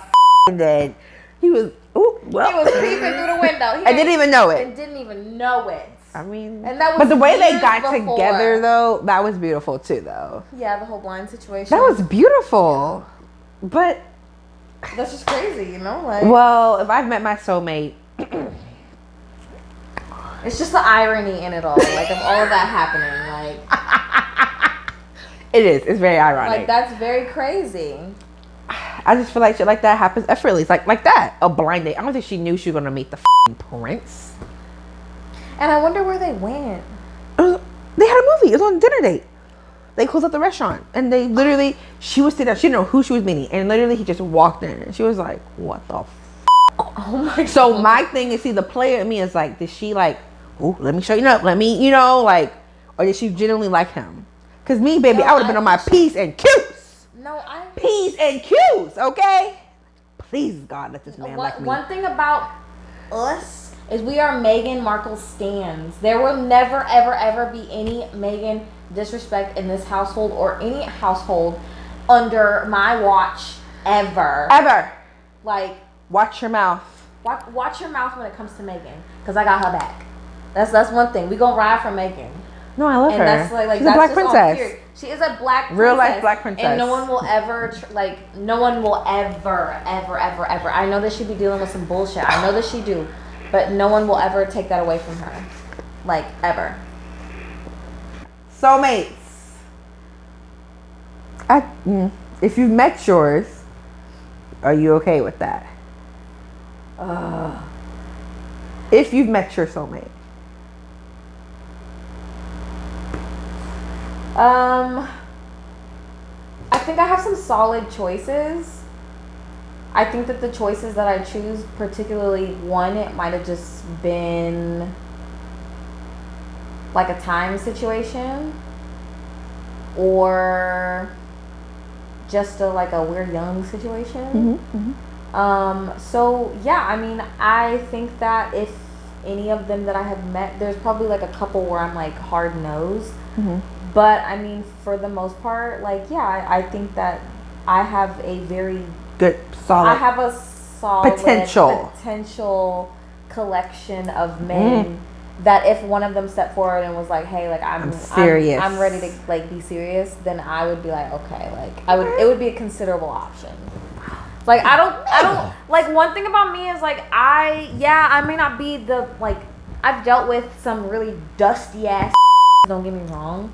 dead. He was. Ooh, well. He was peeping through the window. I didn't even know it. And didn't even know it. I mean, and that was but the way they got before. together, though, that was beautiful too, though. Yeah, the whole blind situation. That was beautiful, but that's just crazy, you know. Like, well, if I've met my soulmate, it's just the irony in it all, like of all of that happening, like. It is. It's very ironic. Like, that's very crazy. I just feel like shit like that happens effortlessly, like that. A blind date. I don't think she knew she was gonna meet the prince. And I wonder where they went. They had a movie. It was on a dinner date. They closed up the restaurant, and they literally, she was sitting down. She didn't know who she was meeting, and literally he just walked in, and she was like, "What the?" Oh my God. So my thing is, see, the player in me is like, did she like, oh, let me straighten up, let me, you know, like, or did she genuinely like him? Cause me, baby, I would have been on my P's and Q's. No, P's and Q's, okay? Please, God, let this man like me. One thing about us is we are Meghan Markle stans. There will never, ever, ever be any Meghan disrespect in this household or any household under my watch ever. Ever. Like, watch your mouth. Watch your mouth when it comes to Meghan, cause I got her back. That's one thing. We gonna ride for Meghan. No, I love her. That's like she's that's a black princess. She is a black princess. Real life black princess. And no one will ever, no one will ever, ever. I know that she be dealing with some bullshit. I know that she do. But no one will ever take that away from her. Like, ever. Soulmates. If you've met yours, are you okay with that? If you've met your soulmate. I think I have some solid choices. I think that the choices that I choose, particularly one, it might have just been like a time situation, or just like a we're young situation. So yeah, I mean, I think that if any of them that I have met, there's probably like a couple where I'm like hard nosed. But I mean, for the most part, like, yeah, I think that I have a very good, solid. I have a solid potential collection of men that if one of them stepped forward and was like, "Hey, like I'm serious, I'm ready to like be serious," then I would be like, "Okay," like it would be a considerable option. Like I don't like, one thing about me is like I may not be the, like, I've dealt with some really dusty ass. Don't get me wrong.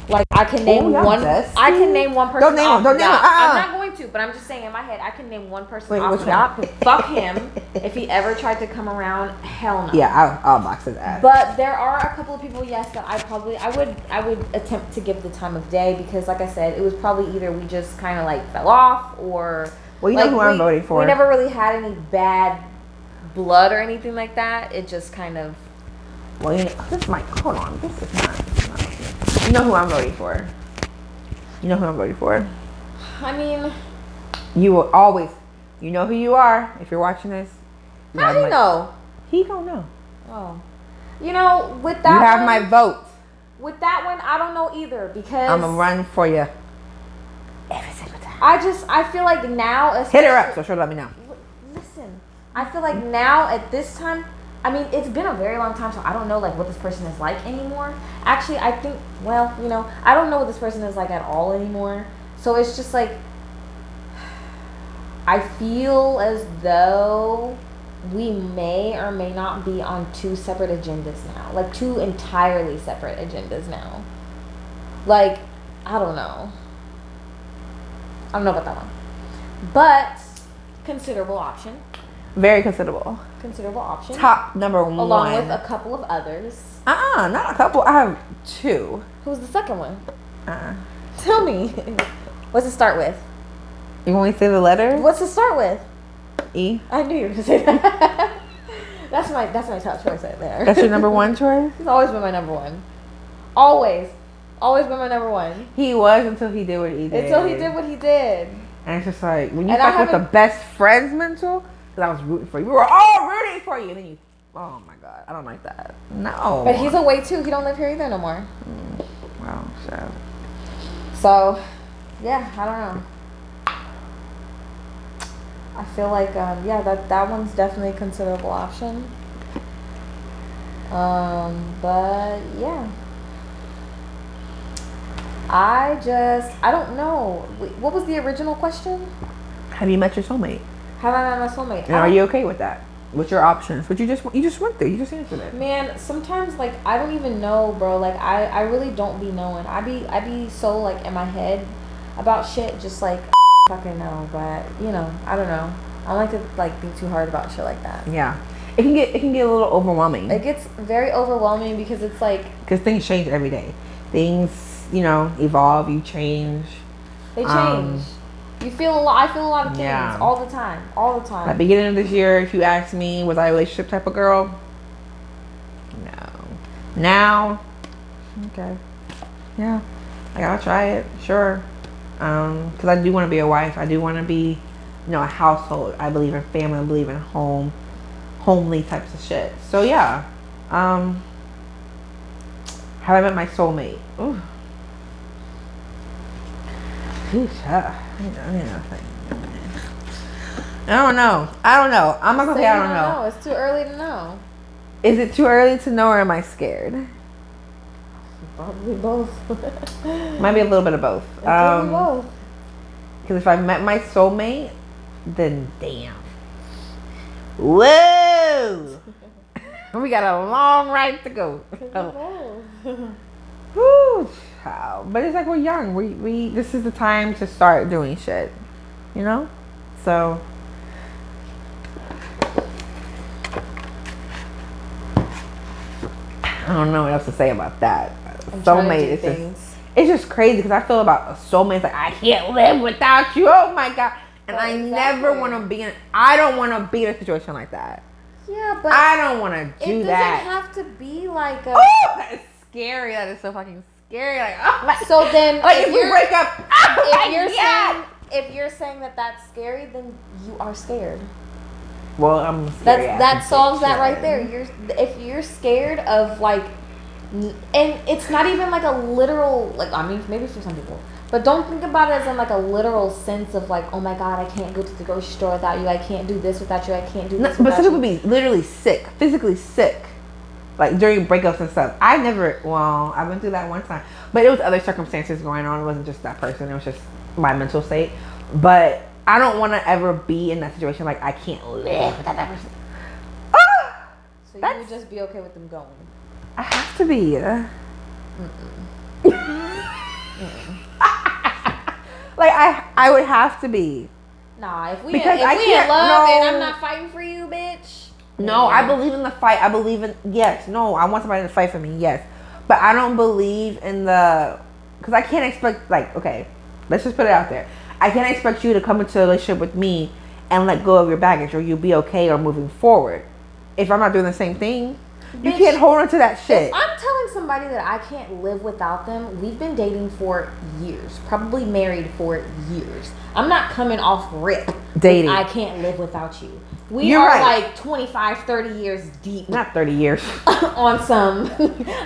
Like I can name one. Dusty. I can name one person. Don't name him. Don't name him. I'm not going to, but I'm just saying in my head I can name one person off the top. Fuck him if he ever tried to come around. Hell no. Yeah, I'll box his ass. But there are a couple of people, yes, that I would attempt to give the time of day, because like I said, it was probably either we just kind of like fell off, or well, you know who I'm voting for. We never really had any bad blood or anything like that. It just kind of. Well, you know, this might, hold on. This is not. You know who I'm voting for. You know who I'm voting for. I mean, you will always. You know who you are if you're watching this. How do you know? He don't know. Oh, you know, with that. You have my vote. With that one, I don't know either, because I'm gonna run for you every single time. I feel like now, hit her up so she'll let me know. Listen, I feel like now at this time, I mean, it's been a very long time, so I don't know like what this person is like anymore. Actually, I think, well, you know, I don't know what this person is like at all anymore. So it's just like, I feel as though we may or may not be on two separate agendas now. Like two entirely separate agendas now. Like, I don't know. I don't know about that one. But considerable option. Very considerable. considerable option. Top number one. Along with a couple of others. Not a couple. I have 2. Who's the second one? Tell me. What's it start with? You want me to say the letter? What's it start with? E. I knew you were gonna say that. That's my top choice right there. That's your number 1 choice? He's always been my number 1. Always been my number 1. He was until he did what he did. Until he did what he did. And it's just like when you fuck with the best friends mental, because I was rooting for you. We were all rooting for you. And then you, oh my God, I don't like that. No. But he's away too. He don't live here either no more. Wow, sad. So, yeah, I don't know. I feel like, that one's definitely a considerable option. But yeah. I don't know. What was the original question? Have you met your soulmate? Have I met my soulmate? And are you okay with that? What's your options? But you just went through. You just answered it. Man, sometimes like I don't even know, bro. Like I really don't be knowing. I be so like in my head about shit, just like fucking know. But you know, I don't know. I don't like to like think too hard about shit like that. Yeah, it can get a little overwhelming. It gets very overwhelming because it's like things change every day. Things, evolve. You change. They change. You feel a lot. I feel a lot of things all the time. All the time. At the beginning of this year, if you asked me, was I a relationship type of girl? No. Now, okay. Yeah. Like, I'll try it. Sure. Because I do want to be a wife. I do want to be, a household. I believe in family. I believe in homely types of shit. So, yeah. Have I met my soulmate? Ooh. I don't know. I'm not gonna say I don't know. It's too early to know. Is it too early to know, or am I scared? Probably both. Might be a little bit of both. Both. Because if I met my soulmate, then damn. Whoa! We got a long ride to go. Woo! But it's like we're young. We this is the time to start doing shit. So I don't know what else to say about that. Soulmate it's just crazy because I feel about a soulmate like I can't live without you. Oh my God. And I never want to be I don't want to be in a situation like that. Yeah, but I don't want to do that. It doesn't have to be like a that is scary. That is so fucking scary. Like, oh my. So then like if we break up, if you're saying that that's scary, then you are scared. Well, I'm scared. That solves that right there. If you're scared of like, and it's not even like a literal like. I mean, maybe for some people, but don't think about it as in like a literal sense of like, oh my God, I can't go to the grocery store without you. I can't do this without you. I can't do this. But some people be literally sick, physically sick, like during breakups and stuff. I went through that one time, but it was other circumstances going on. It wasn't just that person. It was just my mental state. But I don't want to ever be in that situation. Like I can't live without that person. So you would just be okay with them going? I have to be. Like I would have to be. Nah, if we in love and I'm not fighting for you, bitch. No, I believe in the fight. I believe in I want somebody to fight for me, yes. But I don't believe in because I can't expect okay, let's just put it out there. I can't expect you to come into a relationship with me and let go of your baggage or you'll be okay or moving forward. If I'm not doing the same thing, you can't hold on to that shit. If I'm telling somebody that I can't live without them, we've been dating for years, probably married for years. I'm not coming off rip dating. I can't live without you. You're right. Like 25, 30 years deep. Not 30 years. On some,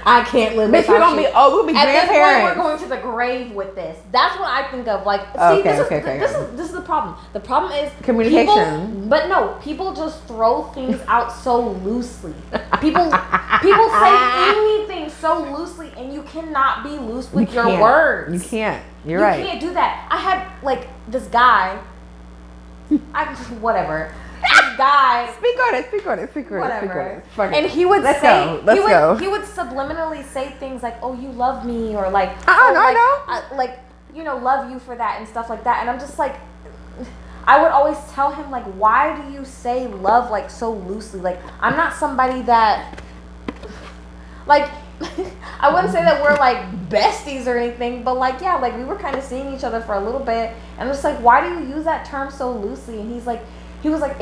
I can't live without you. We'll be grandparents. At this point, we're going to the grave with this. That's what I think of. Like, this is the problem. The problem is communication. People just throw things out so loosely. People say anything so loosely, and you cannot be loose with your words. You can't. You're right. You can't do that. I had this guy. Whatever. Guy. Speak on it. And he would Let's go. He would subliminally say things like, "Oh, you love me," or like, I know. Love you for that and stuff like that. And I'm just like, I would always tell him, like, why do you say love, like, so loosely? Like, I'm not somebody that, like, I wouldn't say that we're, like, besties or anything, but, like, yeah, like, we were kind of seeing each other for a little bit, and I'm just like, why do you use that term so loosely? And he was like,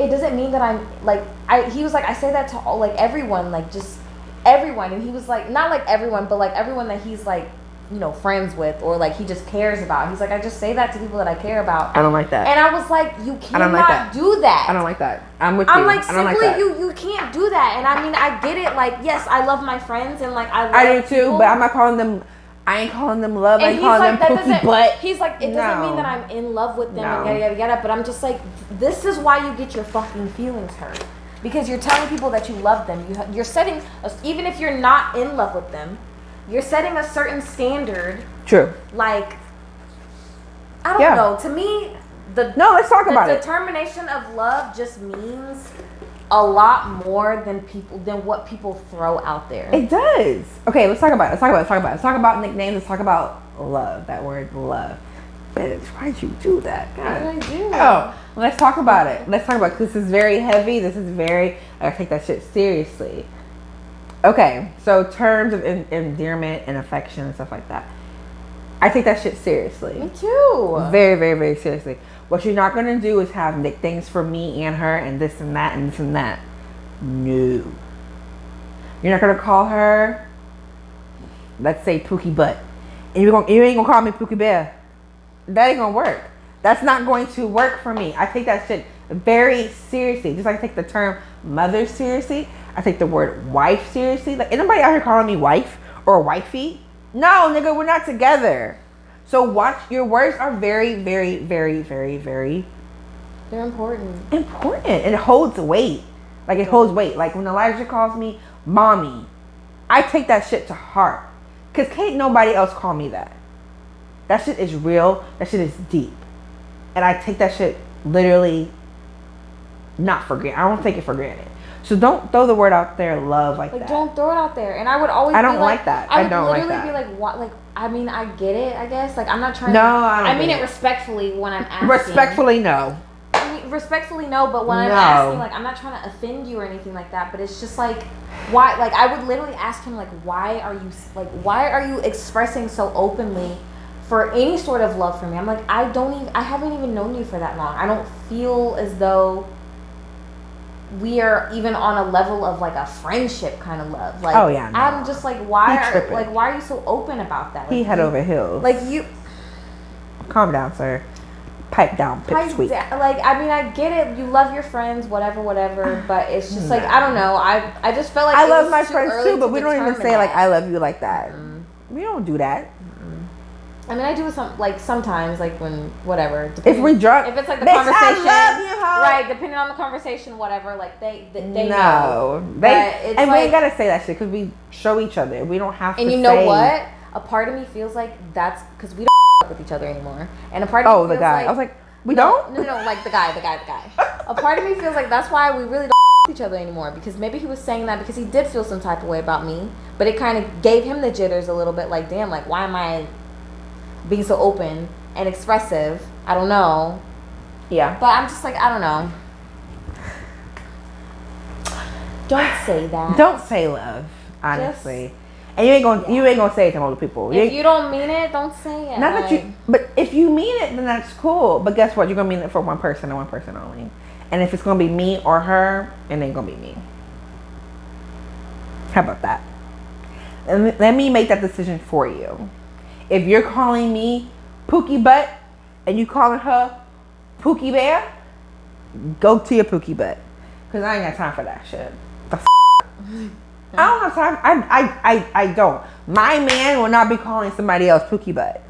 it doesn't mean that I'm, like, he was like, I say that to all, like, everyone, like, just everyone. And he was like, not like everyone, but, like, everyone that he's, like, you know, friends with, or like he just cares about. He's like, I just say that to people that I care about. I don't like that. And I was like, you cannot do that. I don't like that. I'm with you. I'm like, simply, like you can't do that. And I mean, I get it. Like, yes, I love my friends, and like I do too. People, but I'm not calling them. I ain't calling them love. I ain't calling them pookie butt. He's like, it doesn't mean that I'm in love with them and yada yada yada. But I'm just like, this is why you get your fucking feelings hurt, because you're telling people that you love them. You're setting, even if you're not in love with them, you're setting a certain standard. True. Like, I don't know. To me, let's talk about it. The determination of love just means a lot more than what people throw out there. It does. Okay, let's talk about it. Let's talk about nicknames. Let's talk about love. That word love. Bitch, why'd you do that? God. What did I do? Oh, let's talk about it. Because this is very heavy. I take that shit seriously. Okay, so terms of endearment and affection and stuff like that. I take that shit seriously. Me too. Very, very, very seriously. What you're not going to do is have nicknames for me and her and this and that and this and that. No. You're not going to call her, let's say, Pookie Butt. And you ain't going to call me Pookie Bear. That ain't going to work. That's not going to work for me. I take that shit very seriously. Just like I take the term mother seriously. I take the word wife seriously. Like, anybody out here calling me wife or wifey? No, nigga, we're not together. So watch, your words are very, very, very, very, very... They're important. Important. And it holds weight. Like, it holds weight. Like, when Elijah calls me mommy, I take that shit to heart. Because can't nobody else call me that. That shit is real. That shit is deep. And I take that shit literally not for granted. I don't take it for granted. So don't throw the word out there, love, like that. Don't throw it out there. And I would always I don't like that. I don't like that. I would literally be like, what? Like, I mean, I get it, I guess. Like, I'm not trying to... No, I mean it respectfully when I'm asking. Respectfully, no. I mean, respectfully, no. But when I'm asking, like, I'm not trying to offend you or anything like that. But it's just like, why? Like, I would literally ask him, like, why are you expressing so openly for any sort of love for me? I'm like, I haven't even known you for that long. I don't feel as though we are even on a level of like a friendship kind of love. Like, oh yeah, no. I'm just like, why are you so open about that? Like, he head over heels. Like, you calm down, sir. Pipe down, pipsqueak. Like, I mean, I get it. You love your friends, whatever. But it's just like, I don't know. I just felt like I love my friends too, but we don't even say like I love you like that. Mm-hmm. We don't do that. I mean, I do sometimes, like when whatever. If we drunk, if it's like the bitch, conversation, I love you, hoe. Right? Depending on the conversation, whatever. Like they no, know. And like, we ain't gotta say that shit because we show each other. We don't have to. And you know what? A part of me feels like that's because we don't with each other anymore. And a part of me feels guy. Like, I was like, we don't. No, like the guy. A part of me feels like that's why we really don't with each other anymore, because maybe he was saying that because he did feel some type of way about me, but it kind of gave him the jitters a little bit. Like, damn, like why am I being so open and expressive? I don't know. Yeah. But I'm just like, I don't know. Don't say that. Don't say love, honestly. And you ain't gonna say it to other people. If you don't mean it, don't say it. Not that you, but if you mean it, then that's cool. But guess what? You're gonna mean it for one person and one person only. And if it's gonna be me or her, it ain't gonna be me. How about that? And let me make that decision for you. If you're calling me Pookie Butt and you calling her Pookie Bear, go to your Pookie Butt. Cause I ain't got time for that shit. I don't have time. I don't. My man will not be calling somebody else Pookie Butt.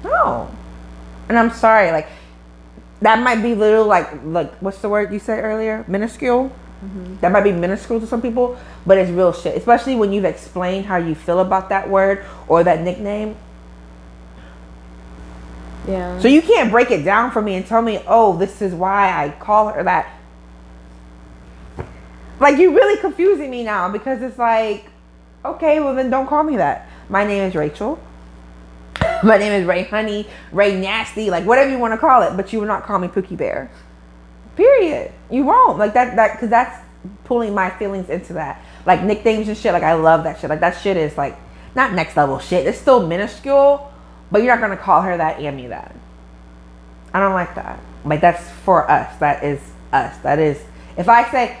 No. And I'm sorry. Like, that might be little like what's the word you said earlier? Minuscule. Mm-hmm. That might be minuscule to some people, but it's real shit. Especially when you've explained how you feel about that word or that nickname. Yeah. So you can't break it down for me and tell me, oh, this is why I call her that. Like, you're really confusing me now, because it's like, okay, well then don't call me that. My name is Rachel. My name is RaeHunny, Ray Nasty, like whatever you want to call it, but you will not call me Pookie Bear. Period. You won't. Like that because that's pulling my feelings into that. Like nicknames and shit, like I love that shit. Like that shit is like not next level shit. It's still minuscule, but you're not gonna call her that and me that. I don't like that. Like that's for us. That is us. That is if I say,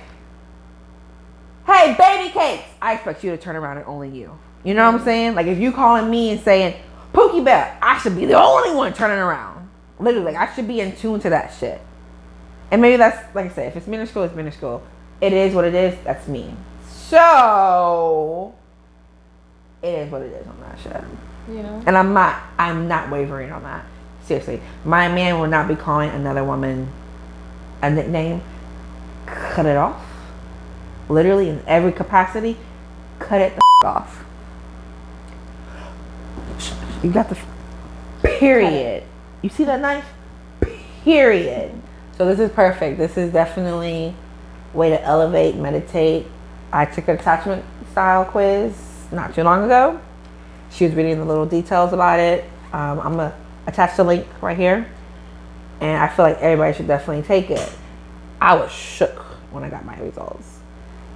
hey, baby cakes, I expect you to turn around and only you. You know what I'm saying? Like if you calling me and saying, Pookie Bear, I should be the only one turning around. Literally, like I should be in tune to that shit. And maybe that's, like I said, if it's minuscule, it's minuscule. It is what it is, that's me. So, it is what it is on that shit. You know? And I'm not wavering on that. Seriously. My man will not be calling another woman a nickname. Cut it off. Literally, in every capacity, cut it the off. You got the period. You see that knife? Period. So this is perfect. This is definitely a way to elevate, meditate. I took an attachment style quiz not too long ago. She was reading the little details about it. I'm gonna attach the link right here. And I feel like everybody should definitely take it. I was shook when I got my results.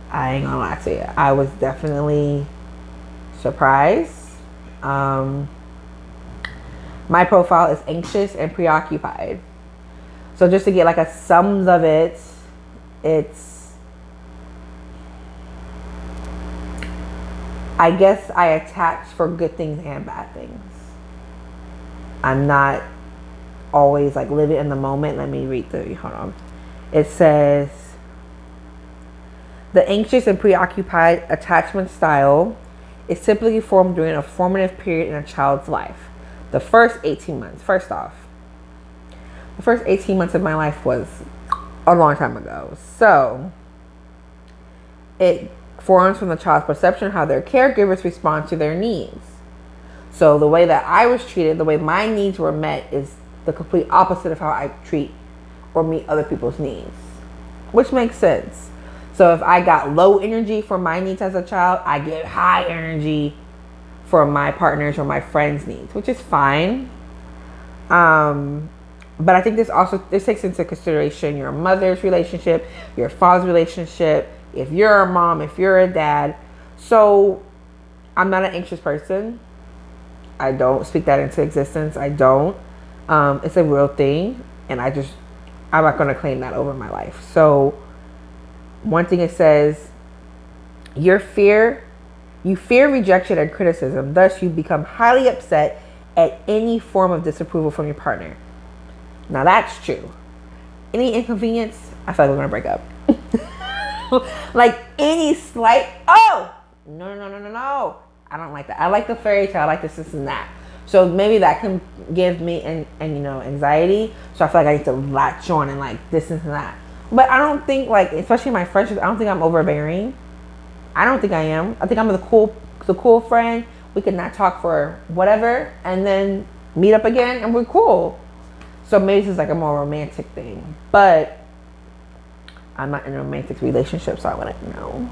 I ain't gonna lie to you. I was definitely surprised. My profile is anxious and preoccupied. So just to get like a sums of it, it's, I guess I attach for good things and bad things. I'm not always like living in the moment. Let me read hold on. It says, the anxious and preoccupied attachment style is typically formed during a formative period in a child's life. The first 18 months, first off, the first 18 months of my life was a long time ago. So it forms from the child's perception how their caregivers respond to their needs. So the way that I was treated, the way my needs were met is the complete opposite of how I treat or meet other people's needs, which makes sense. So if I got low energy for my needs as a child, I get high energy for my partners or my friends' needs, which is fine. But I think this takes into consideration your mother's relationship, your father's relationship, if you're a mom, if you're a dad. So I'm not an anxious person. I don't speak that into existence. I don't. It's a real thing. And I'm not going to claim that over my life. So one thing it says, you fear rejection and criticism. Thus, you become highly upset at any form of disapproval from your partner. Now, that's true. Any inconvenience, I feel like we're going to break up. Like, any slight, no. I don't like that. I like the fairy tale. I like this and that. So maybe that can give me anxiety. So I feel like I need to latch on and like this and that. But I don't think, like, especially in my friendships, I don't think I'm overbearing. I don't think I am. I think I'm the cool friend. We could not talk for whatever and then meet up again and we're cool. So maybe this is like a more romantic thing. But I'm not in a romantic relationship, so I wouldn't know.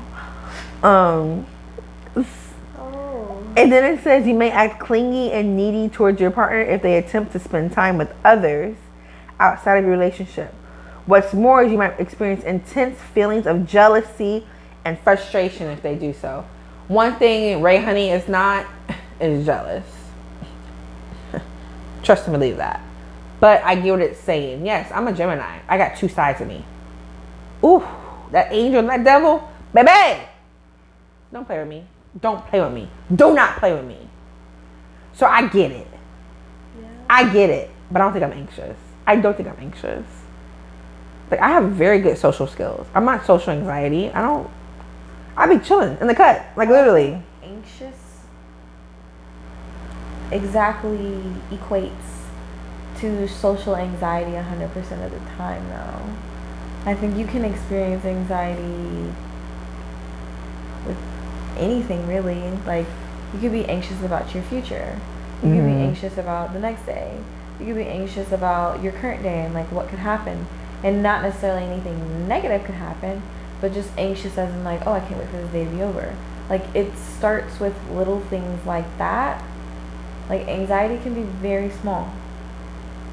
And then it says you may act clingy and needy towards your partner if they attempt to spend time with others outside of your relationship. What's more is you might experience intense feelings of jealousy and frustration if they do so. One thing RaeHunny is not is jealous. Trust and believe that. But I get what it's saying. Yes, I'm a Gemini. I got two sides of me. Ooh, that angel and that devil, baby. Don't play with me. Don't play with me. Do not play with me. So I get it. Yeah. I get it. But I don't think I'm anxious. I don't think I'm anxious. Like, I have very good social skills. I'm not social anxiety. I be chilling in the cut. Like, literally. Anxious exactly equates to social anxiety 100% of the time, though. I think you can experience anxiety with anything, really. Like, you could be anxious about your future. You could be anxious about the next day. You could be anxious about your current day and like what could happen. And not necessarily anything negative could happen, but just anxious as in like, oh, I can't wait for this day to be over. Like, it starts with little things like that Like, anxiety can be very small,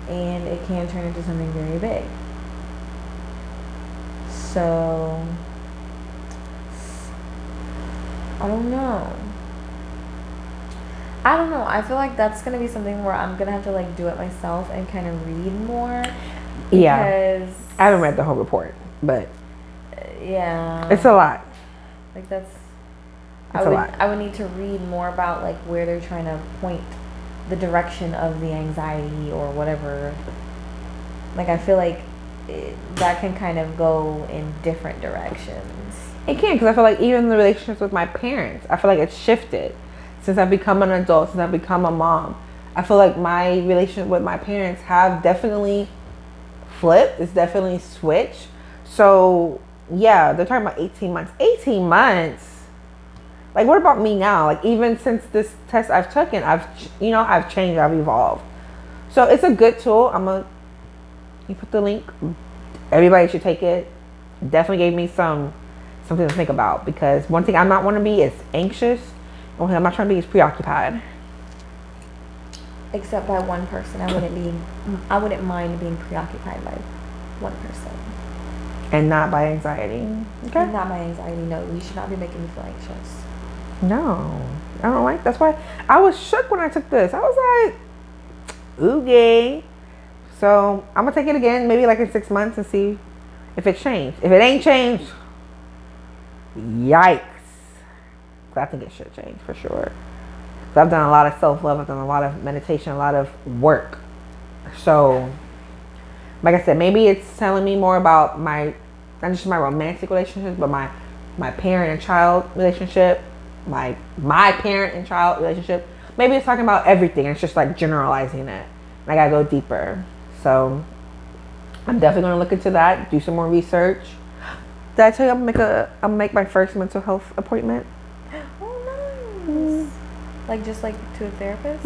and it can turn into something very big. So, I don't know. I feel like that's gonna be something where I'm gonna have to like do it myself and kind of read more. Yeah. I haven't read the whole report, but yeah, it's a lot. Like that's. It's a lot. I would need to read more about like where they're trying to point the direction of the anxiety or whatever. Like I feel like that can kind of go in different directions. It can, because I feel like even the relationships with my parents, I feel like it's shifted since I've become an adult, since I've become a mom. I feel like my relationship with my parents have definitely flipped. It's definitely switched. So yeah, they're talking about 18 months. 18 months? Like, what about me now? Like, even since this test I've taken, I've changed, I've evolved. So it's a good tool. You put the link. Everybody should take it. Definitely gave me something to think about, because one thing I'm not want to be is anxious. One thing I'm not trying to be is preoccupied. Except by one person. I wouldn't mind being preoccupied by one person. And not by anxiety. Okay. And not by anxiety. No, you should not be making me feel anxious. No, I don't like. That's why I was shook when I took this. I was like, okay. So I'm gonna take it again, maybe like in 6 months, and see if it changed. If it ain't changed, yikes. I think it should change for sure. So I've done a lot of self-love. I've done a lot of meditation, a lot of work. So, like I said, maybe it's telling me more about not just my romantic relationships, but my parent and child relationship, my parent and child relationship. Maybe it's talking about everything. It's just like generalizing it. I gotta go deeper. So I'm definitely gonna look into that, do some more research. Did I tell you I'm gonna make my first mental health appointment? Oh, nice. Like just like to a therapist?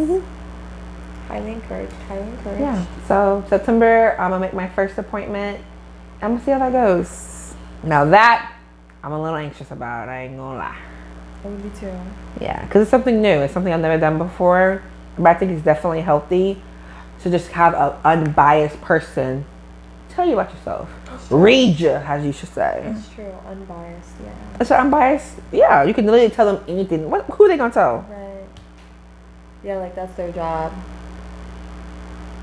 Highly encouraged. Yeah. So September, I'm gonna make my first appointment. I'm gonna see how that goes. Now that I'm a little anxious about, I ain't gonna lie. I would be too. Yeah, because it's something new. It's something I've never done before. But I think it's definitely healthy to just have an unbiased person tell you about yourself. Read you, as you should say. That's true. Unbiased, yeah. That's unbiased. Yeah, you can literally tell them anything. Who are they gonna tell? Right. Yeah, like that's their job.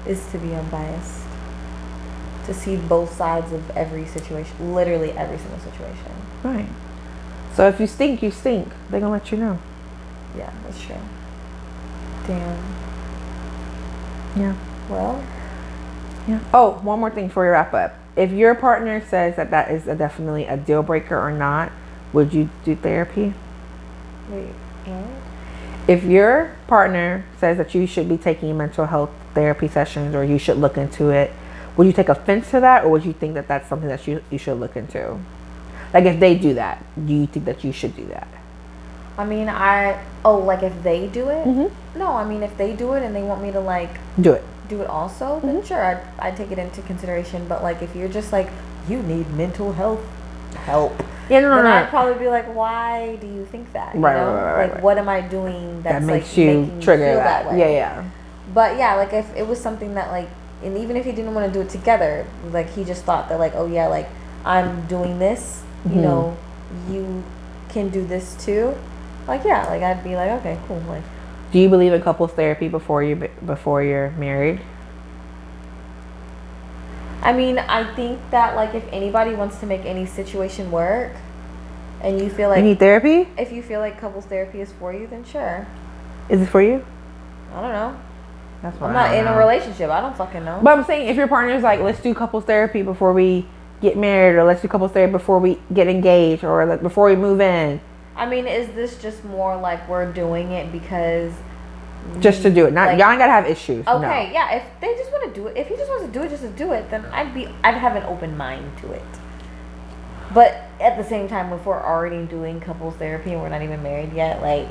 Is to be unbiased. To see both sides of every situation. Literally every single situation. Right. So if you stink, you stink. They're gonna let you know. Yeah, that's true. Damn. Yeah. Well. Yeah. Oh, one more thing before we wrap up. If your partner says that is definitely a deal breaker or not, would you do therapy? Wait, what? If your partner says that you should be taking mental health therapy sessions or you should look into it, would you take offense to that, or would you think that that's something that you should look into? Like, if they do that, do you think that you should do that? I mean, like if they do it? Mm-hmm. No, I mean, if they do it and they want me to like do it also, then sure, I'd take it into consideration. But like, if you're just like, you need mental health help, then I'd probably be like, why do you think that? Right. What am I doing that makes like you making trigger you feel that way? Yeah. But yeah, like if it was something that like, and even if he didn't want to do it together, like he just thought that like, oh yeah, like I'm doing this, you know, you can do this too. Like yeah, like I'd be like, okay, cool. Like, do you believe in couples therapy before you're married? I mean, I think that like if anybody wants to make any situation work, and you feel like you need therapy, if you feel like couples therapy is for you, then sure. Is it for you? I don't know. That's what I'm not in a relationship. I don't fucking know. But I'm saying, if your partner's like, let's do couples therapy before we get married, or let's do couples therapy before we get engaged, or like before we move in. I mean, is this just more like we're doing it because just to do it? Not like, y'all ain't gotta have issues. Okay, no. Yeah. If they just want to do it, if he just wants to do it just to do it, then I'd have an open mind to it. But at the same time, if we're already doing couples therapy and we're not even married yet, like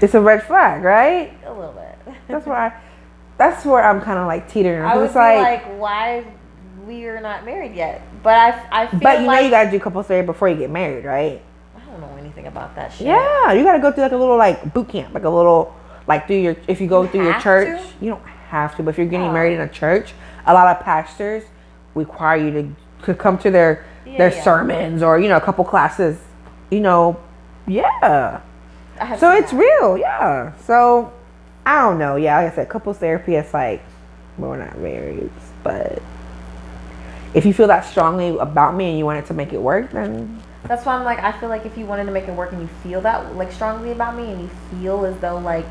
it's a red flag, right? A little bit. That's where I'm kind of like teetering. I would be like, why we are not married yet? But I feel but you know you gotta do couples therapy before you get married, right? I don't know anything about that shit. Yeah, you gotta go through like a little like boot camp, like a little like if you go through your church, you don't have to, but if you're getting married in a church, a lot of pastors require you to come to their sermons or, you know, a couple classes, you know. Yeah. So it's real. Yeah. So I don't know. Yeah. Like I said, couples therapy, it's like, well, we're not married, but if you feel that strongly about me and you wanted to make it work, then that's why I'm like, I feel like if you wanted to make it work and you feel that like strongly about me and you feel as though like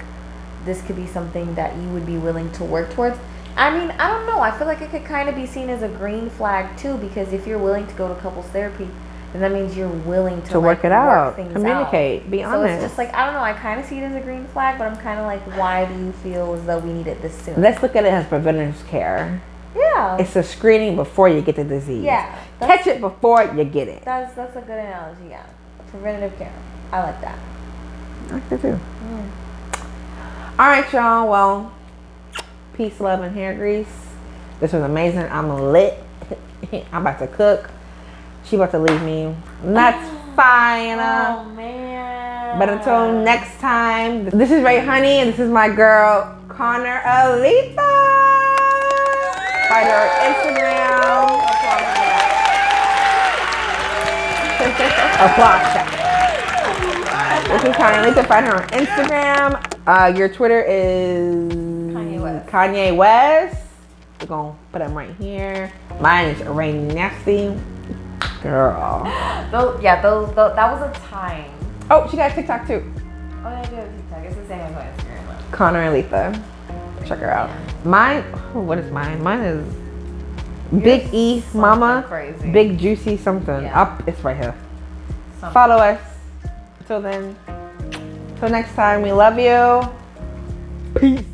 this could be something that you would be willing to work towards. I mean, I don't know. I feel like it could kind of be seen as a green flag too, because if you're willing to go to couples therapy, then that means you're willing to like, work it out, things communicate, be honest. So it's just like, I don't know. I kind of see it as a green flag, but I'm kind of like, why do you feel as though we need it this soon? Let's look at it as preventative care. Yeah. It's a screening before you get the disease. Yeah. Catch it before you get it. That's a good analogy. Yeah. Preventative care. I like that. I like that too. All right, y'all. Well, peace, love, and hair grease. This was amazing. I'm lit. I'm about to cook. She about to leave me. And that's fine. Oh, man. But until next time, this is RaeHunny, and this is my girl, connoraletha. Find her on Instagram. Applause. This is connoraletha. Find her on Instagram. Your Twitter is Kanye West. We're gonna put them right here. Mine is Rae Nasty. Girl. That was a time. Oh, she got a TikTok too. Oh, yeah, I do have TikTok. It's the same as my Instagram. connoraletha. Check her out. Mine, what is mine? Mine is Big E Mama. Crazy. Big Juicy something. Yeah. Up, it's right here. Follow us. Till then. Till next time, we love you. Peace.